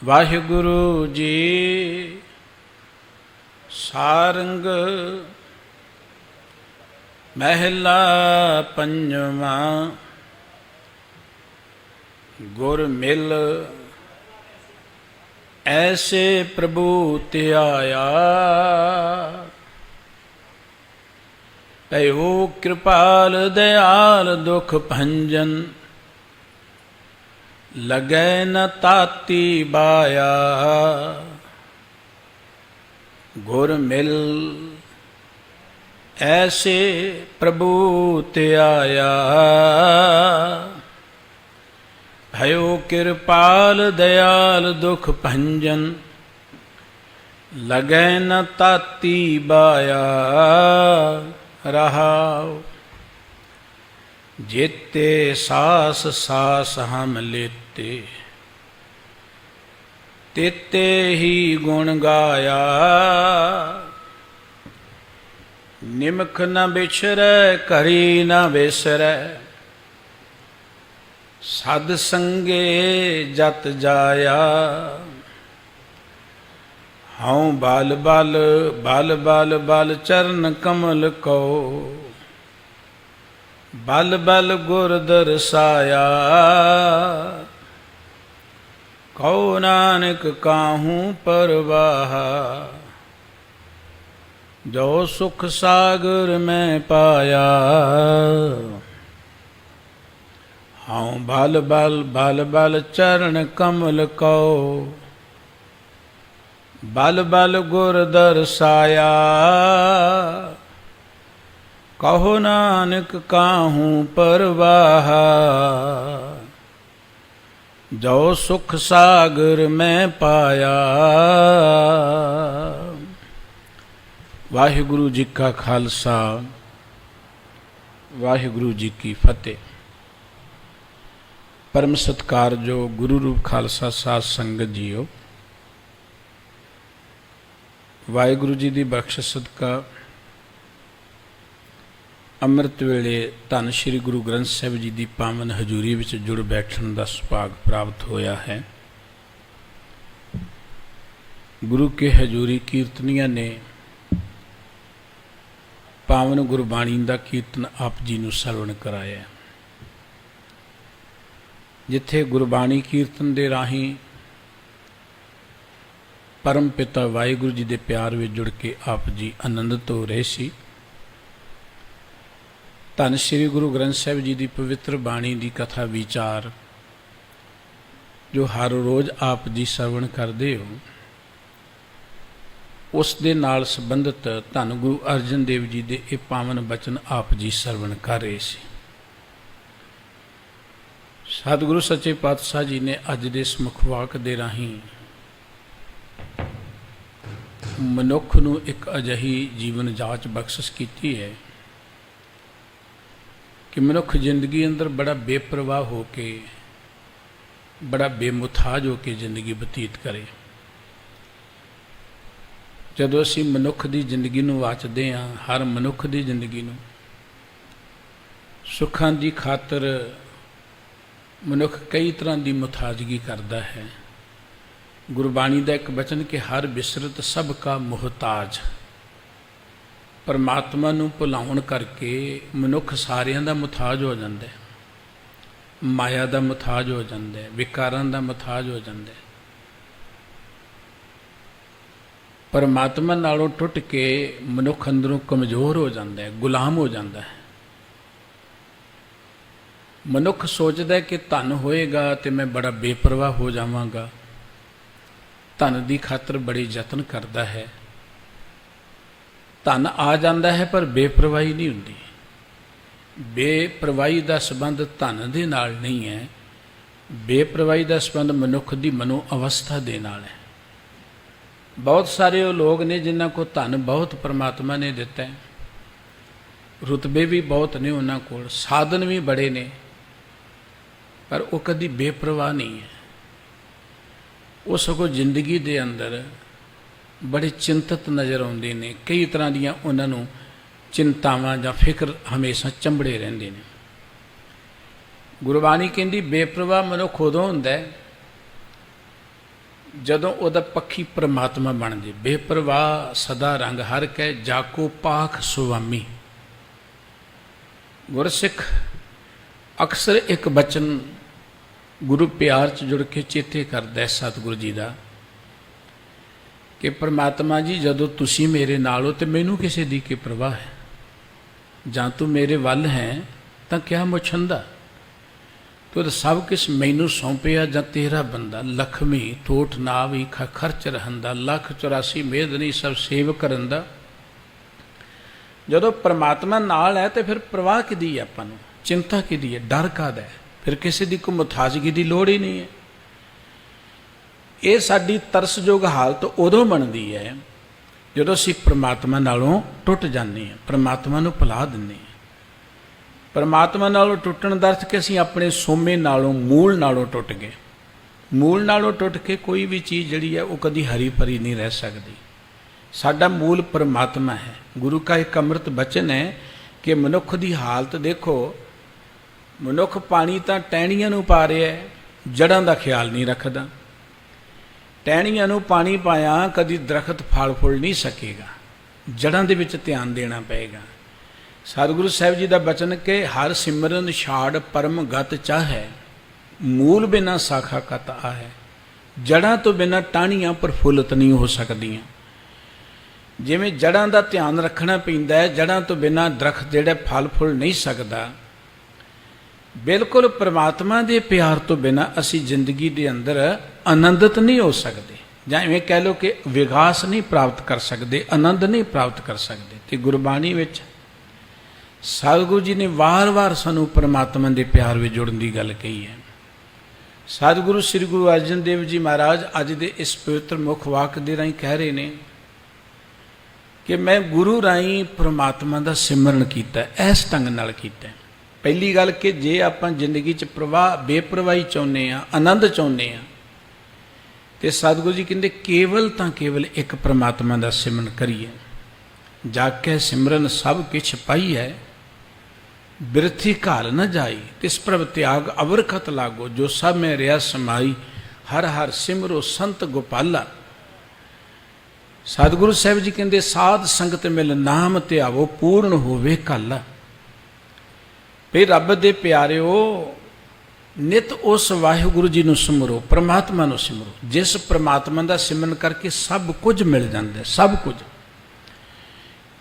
ਵਾਹਿਗੁਰੂ ਜੀ ਸਾਰੰਗ ਮਹਿਲਾ ਪੰਜਵਾਂ। ਗੁਰ ਮਿਲ ਐਸੇ ਪ੍ਰਭੂ ਧਿਆਇਆ, ਭਇਓ ਕਿਰਪਾਲ ਦਿਆਲ ਦੁਖ ਭੰਜਨ, ਲਗੈ ਨ ਤਾਤੀ ਬਾਇਆ। ਗੁਰ ਮਿਲ ਐਸੇ ਪ੍ਰਭੂ ਧਿਆਇਆ, ਭਇਓ ਕਿਰਪਾਲ ਦਿਆਲ ਦੁਖ ਭੰਜਨ, ਲਗੈ ਨ ਤਾਤੀ ਬਾਇਆ। ਰਹਾਉ जेते सास सास हम लेते, तेते ही गुण गाया। निमख न बिछरै करी न बिसरै, सद संगे जत जाया। हऊँ बल बल बल बल बल चरण कमल को, बल बल गुर दरसाया। कहो नानक काहूँ परवाहा, जो सुख सागर में पाया। हाँ बल बल बल बल चरण कमल को, बल बल गुर दरसाया। कहो नानक काहूँ परवाहा, जो सुख सागर में पाया। वाहिगुरु जी का खालसा, वाहिगुरु जी की फतेह। परम सत्कार जो गुरु रूप खालसा साध संगत जीओ, वाहिगुरु जी की बख्शिश सदका ਅੰਮ੍ਰਿਤ ਵੇਲੇ ਧੰਨ ਸ਼੍ਰੀ ਗੁਰੂ ਗ੍ਰੰਥ ਸਾਹਿਬ ਜੀ ਦੀ ਪਾਵਨ ਹਜ਼ੂਰੀ ਵਿੱਚ ਜੁੜ ਬੈਠਣ ਦਾ ਸੁਭਾਗ ਪ੍ਰਾਪਤ ਹੋਇਆ ਹੈ। ਗੁਰੂ ਕੇ ਹਜ਼ੂਰੀ ਕੀਰਤਨੀਆਂ ਨੇ ਪਾਵਨ ਗੁਰਬਾਣੀ ਦਾ ਕੀਰਤਨ ਆਪ ਜੀ ਨੂੰ ਸਰਵਣ ਕਰਾਇਆ। ਜਿੱਥੇ ਗੁਰਬਾਣੀ ਕੀਰਤਨ ਦੇ ਰਾਹੀਂ ਪਰਮ ਪਿਤਾ ਵਾਹਿਗੁਰੂ ਜੀ ਦੇ ਪਿਆਰ ਵਿੱਚ ਜੁੜ ਕੇ ਆਪ ਜੀ ਆਨੰਦਿਤ ਹੋ ਰਹੇ ਸੀ। ਧੰਨ ਸ਼੍ਰੀ ਗੁਰੂ ਗ੍ਰੰਥ ਸਾਹਿਬ ਜੀ ਦੀ ਪਵਿੱਤਰ ਬਾਣੀ ਦੀ ਕਥਾ ਵਿਚਾਰ ਜੋ ਹਰ ਰੋਜ਼ ਆਪ ਜੀ ਸਰਵਣ ਕਰਦੇ ਹੋ, ਉਸ ਦੇ ਨਾਲ ਸੰਬੰਧਿਤ ਧੰਨ ਗੁਰੂ ਅਰਜਨ ਦੇਵ ਜੀ ਦੇ ਇਹ ਪਾਵਨ ਬਚਨ ਆਪ ਜੀ ਸਰਵਣ ਕਰ ਰਹੇ ਸੀ। ਸਤਿਗੁਰੂ ਸੱਚੇ ਪਾਤਸ਼ਾਹ ਜੀ ਨੇ ਅੱਜ ਦੇ ਇਸ ਮੁਖਵਾਕ ਦੇ ਰਾਹੀਂ ਮਨੁੱਖ ਨੂੰ ਇੱਕ ਅਜਿਹੀ ਜੀਵਨ ਜਾਚ ਬਖਸ਼ਿਸ਼ ਕੀਤੀ ਹੈ कि मनुख जिंदगी अंदर बड़ा बेपरवाह हो के, बड़ा बेमुथाज हो के जिंदगी बतीत करे। जदों असीं मनुख की जिंदगी नूं वाचदे हां, हर मनुख की जिंदगी नूं सुखां दी खातर मनुख कई तरह की मुथाजगी करता है। गुरबाणी का एक वचन कि हर बिसरत सब का मुहताज। परमात्मा नूं भुलाउण करके मनुख सारियां दा मुथाज हो जाता है, माया दा मुथाज हो जाता है, विकारां दा मुथाज हो जाता है। परमात्मा नालों टुट के मनुख अंदरों कमज़ोर हो जाता है, गुलाम हो जाता है। मनुख सोचता है कि धन होएगा तो मैं बड़ा बेपरवाह हो जावांगा, धन की खातर बड़े यत्न करता है। धन आ जाता है पर बेपरवाही नहीं होती। बेपरवाही का संबंध धन दे नाल नहीं है, बेपरवाही का संबंध मनुख की मनो अवस्था दे नाल है। बहुत सारे वो लोग ने जिन्हों को धन बहुत परमात्मा ने दिता है, रुतबे भी बहुत ने उन्होंने को, साधन भी बड़े ने, पर वो कभी बेपरवाह नहीं है। वो सगों जिंदगी के अंदर बड़े चिंतित नज़र आते हैं। कई तरह दियाँ उन्होंने चिंतावां जां फिक्र हमेशा चंबड़े रहंदे ने। गुरबाणी कहती बेपरवाह मनुख उदों हुंदा है ਜਦੋਂ ਉਹਦਾ ਪੱਖੀ ਪ੍ਰਮਾਤਮਾ ਬਣ ਜੇ। ਬੇਪਰਵਾਹ ਸਦਾ ਰੰਗ ਹਰ ਕੈ, ਜਾਕੋ ਪਾਖ ਸੁਆਮੀ। ਗੁਰਸਿੱਖ ਅਕਸਰ ਇੱਕ ਬਚਨ ਗੁਰੂ ਪਿਆਰ 'ਚ ਜੁੜ ਕੇ ਚੇਤੇ ਕਰਦਾ ਹੈ ਸਤਿਗੁਰੂ ਜੀ ਦਾ, ਕਿ ਪ੍ਰਮਾਤਮਾ ਜੀ ਜਦੋਂ ਤੁਸੀਂ ਮੇਰੇ ਨਾਲ ਹੋ ਤੇ ਮੈਨੂੰ ਕਿਸੇ ਦੀ ਕੀ ਪਰਵਾਹ ਹੈ, ਜਾਂ ਤੂੰ ਮੇਰੇ ਵੱਲ ਹੈ ਤਾਂ ਕਿਆ ਮੁਛੰਦਾ, ਤੂੰ ਸਭ ਕੁਛ ਮੈਨੂੰ ਸੌਂਪਿਆ ਜਾਂ ਤੇਰਾ ਬੰਦਾ। ਲਖਮੀ ਠੋਠ ਨਾ ਵੀ ਖਰਚ ਰਹੰਦਾ, 1,84 ਮੇਦ ਨਹੀਂ ਸਭ ਸੇਵ ਕਰਨ ਦਾ। ਜਦੋਂ ਪ੍ਰਮਾਤਮਾ ਨਾਲ ਹੈ ਤੇ ਫਿਰ ਪਰਵਾਹ ਕਿਹਦੀ ਹੈ, ਆਪਾਂ ਨੂੰ ਚਿੰਤਾ ਕਿਹਦੀ ਹੈ, ਡਰ ਕਾਹਦਾ ਹੈ, ਫਿਰ ਕਿਸੇ ਦੀ ਕੋਈ ਮੁਤਾਜ਼ਗੀ ਦੀ ਲੋੜ ਹੀ ਨਹੀਂ ਹੈ। ਇਹ ਸਾਡੀ ਤਰਸਯੋਗ ਹਾਲਤ ਉਦੋਂ ਬਣਦੀ ਹੈ ਜਦੋਂ ਅਸੀਂ ਪ੍ਰਮਾਤਮਾ ਨਾਲੋਂ ਟੁੱਟ ਜਾਂਦੇ ਹਾਂ, ਪ੍ਰਮਾਤਮਾ ਨੂੰ ਭੁਲਾ ਦਿੰਦੇ ਹਾਂ। ਪ੍ਰਮਾਤਮਾ ਨਾਲੋਂ ਟੁੱਟਣ ਦਾ ਅਰਥ ਕਿ ਅਸੀਂ ਆਪਣੇ ਸੋਮੇ ਨਾਲੋਂ, ਮੂਲ ਨਾਲੋਂ ਟੁੱਟ ਗਏ। ਮੂਲ ਨਾਲੋਂ ਟੁੱਟ ਕੇ ਕੋਈ ਵੀ ਚੀਜ਼ ਜਿਹੜੀ ਹੈ ਉਹ ਕਦੀ ਹਰੀ ਭਰੀ ਨਹੀਂ ਰਹਿ ਸਕਦੀ। ਸਾਡਾ ਮੂਲ ਪ੍ਰਮਾਤਮਾ ਹੈ। ਗੁਰੂ ਕਾ ਇੱਕ ਅੰਮ੍ਰਿਤ ਬਚਨ ਹੈ ਕਿ ਮਨੁੱਖ ਦੀ ਹਾਲਤ ਦੇਖੋ, ਮਨੁੱਖ ਪਾਣੀ ਤਾਂ ਟਹਿਣੀਆਂ ਨੂੰ ਪਾ ਰਿਹਾ ਹੈ, ਜੜ੍ਹਾਂ ਦਾ ਖਿਆਲ ਨਹੀਂ ਰੱਖਦਾ। ਟਹਿਣੀਆਂ ਨੂੰ ਪਾਣੀ ਪਾਇਆ ਕਦੀ ਦਰਖਤ ਫਲ ਫੁੱਲ ਨਹੀਂ ਸਕੇਗਾ, ਜੜ੍ਹਾਂ ਦੇ ਵਿੱਚ ਧਿਆਨ ਦੇਣਾ ਪਏਗਾ। ਸਤਿਗੁਰੂ ਸਾਹਿਬ ਜੀ ਦਾ ਬਚਨ ਕਿ ਹਰ ਸਿਮਰਨ ਛਾੜ ਪਰਮ ਗਤ ਚਾਹੈ, ਮੂਲ ਬਿਨਾ ਸਾਖਾ ਕਤ ਆਹੈ। ਜੜ੍ਹਾਂ ਤੋਂ ਬਿਨਾ ਟਾਹਣੀਆਂ ਪ੍ਰਫੁੱਲਤ ਨਹੀਂ ਹੋ ਸਕਦੀਆਂ। ਜਿਵੇਂ ਜੜ੍ਹਾਂ ਦਾ ਧਿਆਨ ਰੱਖਣਾ ਪੈਂਦਾ ਹੈ, ਜੜ੍ਹਾਂ ਤੋਂ ਬਿਨਾ ਦਰਖਤ ਜਿਹੜਾ ਫਲ ਫੁੱਲ ਨਹੀਂ ਸਕਦਾ, ਬਿਲਕੁਲ ਪ੍ਰਮਾਤਮਾ ਦੇ ਪਿਆਰ ਤੋਂ ਬਿਨਾ ਅਸੀਂ ਜ਼ਿੰਦਗੀ ਦੇ ਅੰਦਰ ਆਨੰਦਿਤ ਨਹੀਂ ਹੋ ਸਕਦੇ, ਜਾਂ ਇਵੇਂ ਕਹਿ ਲਓ ਕਿ ਵਿਕਾਸ ਨਹੀਂ ਪ੍ਰਾਪਤ ਕਰ ਸਕਦੇ, ਆਨੰਦ ਨਹੀਂ ਪ੍ਰਾਪਤ ਕਰ ਸਕਦੇ। ਤੇ ਗੁਰਬਾਣੀ ਵਿੱਚ ਸਤਿਗੁਰੂ ਜੀ ਨੇ ਵਾਰ-ਵਾਰ ਸਾਨੂੰ ਪ੍ਰਮਾਤਮਾ ਦੇ ਪਿਆਰ ਵਿੱਚ ਜੁੜਨ ਦੀ ਗੱਲ ਕਹੀ ਹੈ। ਸਤਿਗੁਰੂ ਸ੍ਰੀ ਗੁਰੂ ਅਰਜਨ ਦੇਵ ਜੀ ਮਹਾਰਾਜ ਅੱਜ ਦੇ ਇਸ ਪਵਿੱਤਰ ਮੁੱਖ ਵਾਕ ਦੇ ਰਾਹੀਂ ਕਹਿ ਰਹੇ ਨੇ ਕਿ ਮੈਂ ਗੁਰੂ ਰਾਹੀਂ ਪ੍ਰਮਾਤਮਾ ਦਾ ਸਿਮਰਨ ਕੀਤਾ, ਇਸ ਢੰਗ ਨਾਲ ਕੀਤਾ। ਪਹਿਲੀ ਗੱਲ ਕਿ ਜੇ ਆਪਾਂ ਜ਼ਿੰਦਗੀ 'ਚ ਬੇਪਰਵਾਹੀ ਚਾਹੁੰਦੇ ਹਾਂ, ਆਨੰਦ ਚਾਹੁੰਦੇ ਹਾਂ, ਤੇ ਸਤਿਗੁਰੂ ਜੀ ਕਹਿੰਦੇ ਕੇਵਲ ਤਾਂ ਕੇਵਲ ਇੱਕ ਪ੍ਰਮਾਤਮਾ ਦਾ ਸਿਮਰਨ ਕਰੀਏ। ਜਾ ਕੇ ਸਿਮਰਨ ਸਭ ਕਿਛ ਪਾਈ ਹੈ, ਬਿਰਥੀ ਘਾਲ ਨਾ ਜਾਈ, ਤਿਸ ਪ੍ਰਭ ਤਿਆਗ ਅਵਰਖਤ ਲਾਗੋ, ਜੋ ਸਭ ਮੈਂ ਰਿਆ ਸਮਾਈ, ਹਰ ਹਰ ਸਿਮਰੋ ਸੰਤ ਗੋਪਾਲਾ। ਸਤਿਗੁਰੂ ਸਾਹਿਬ ਜੀ ਕਹਿੰਦੇ ਸਾਧ ਸੰਗਤ ਮਿਲ ਨਾਮ ਧਿਆਵੋ, ਪੂਰਨ ਹੋਵੇ ਕਾਲਾ। ਭਈ ਰੱਬ ਦੇ ਪਿਆਰਿਓ, ਨਿਤ ਉਸ ਵਾਹਿਗੁਰੂ ਜੀ ਨੂੰ ਸਿਮਰੋ, ਪ੍ਰਮਾਤਮਾ ਨੂੰ ਸਿਮਰੋ, ਜਿਸ ਪ੍ਰਮਾਤਮਾ ਦਾ ਸਿਮਰਨ ਕਰਕੇ ਸਭ ਕੁਝ ਮਿਲ ਜਾਂਦਾ, ਸਭ ਕੁਝ।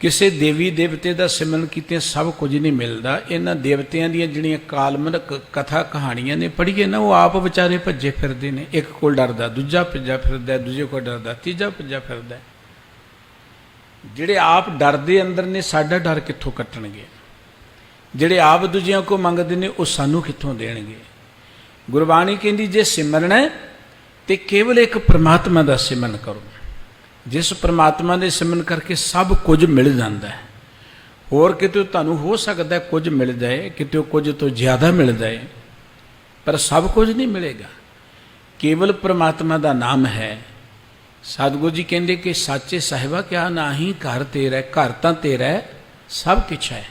ਕਿਸੇ ਦੇਵੀ ਦੇਵਤੇ ਦਾ ਸਿਮਰਨ ਕੀਤੇ ਸਭ ਕੁਝ ਨਹੀਂ ਮਿਲਦਾ। ਇਹਨਾਂ ਦੇਵਤਿਆਂ ਦੀਆਂ ਜਿਹੜੀਆਂ ਕਾਲਮਨਕ ਕਥਾ ਕਹਾਣੀਆਂ ਨੇ ਪੜ੍ਹੀਏ ਨਾ, ਉਹ ਆਪ ਵਿਚਾਰੇ ਭੱਜੇ ਫਿਰਦੇ ਨੇ। ਇੱਕ ਕੋਲ ਡਰਦਾ, ਦੂਜਾ ਭੱਜਾ ਫਿਰਦਾ, ਦੂਜੇ ਕੋਲ ਡਰਦਾ, ਤੀਜਾ ਭੱਜਾ ਫਿਰਦਾ। ਜਿਹੜੇ ਆਪ ਡਰਦੇ ਅੰਦਰ ਨੇ, ਸਾਡਾ ਡਰ ਕਿੱਥੋਂ ਕੱਟਣਗੇ? ਜਿਹੜੇ ਆਪ ਦੂਜਿਆਂ ਕੋ ਮੰਗਦੇ ਨੇ, ਉਹ ਸਾਨੂੰ ਕਿੱਥੋਂ ਦੇਣਗੇ? ਗੁਰਬਾਣੀ ਕਹਿੰਦੀ ਜੇ ਸਿਮਰਨਾ ਤੇ ਕੇਵਲ ਇੱਕ ਪ੍ਰਮਾਤਮਾ ਦਾ ਸਿਮਰਨ ਕਰੋ, ਜਿਸ ਪ੍ਰਮਾਤਮਾ ਦੇ ਸਿਮਰਨ ਕਰਕੇ ਸਭ ਕੁਝ ਮਿਲ ਜਾਂਦਾ ਹੈ। ਹੋਰ ਕਿਤੇ ਤੁਹਾਨੂੰ ਹੋ ਸਕਦਾ ਕੁਝ ਮਿਲ ਜਾਏ, ਕਿਤੇ ਕੁਝ ਤੋਂ ਜ਼ਿਆਦਾ ਮਿਲ ਜਾਏ, ਪਰ ਸਭ ਕੁਝ ਨਹੀਂ ਮਿਲੇਗਾ। ਕੇਵਲ ਪ੍ਰਮਾਤਮਾ ਦਾ ਨਾਮ ਹੈ। ਸਤਿਗੁਰੂ ਜੀ ਕਹਿੰਦੇ ਕਿ ਸਾਚੇ ਸਾਹਿਬਾ ਕਿਆ ਨਾਹੀ ਘਰ ਤੇਰਾ, ਘਰ ਤਾਂ ਤੇਰਾ ਸਭ ਕੁਛ ਹੈ।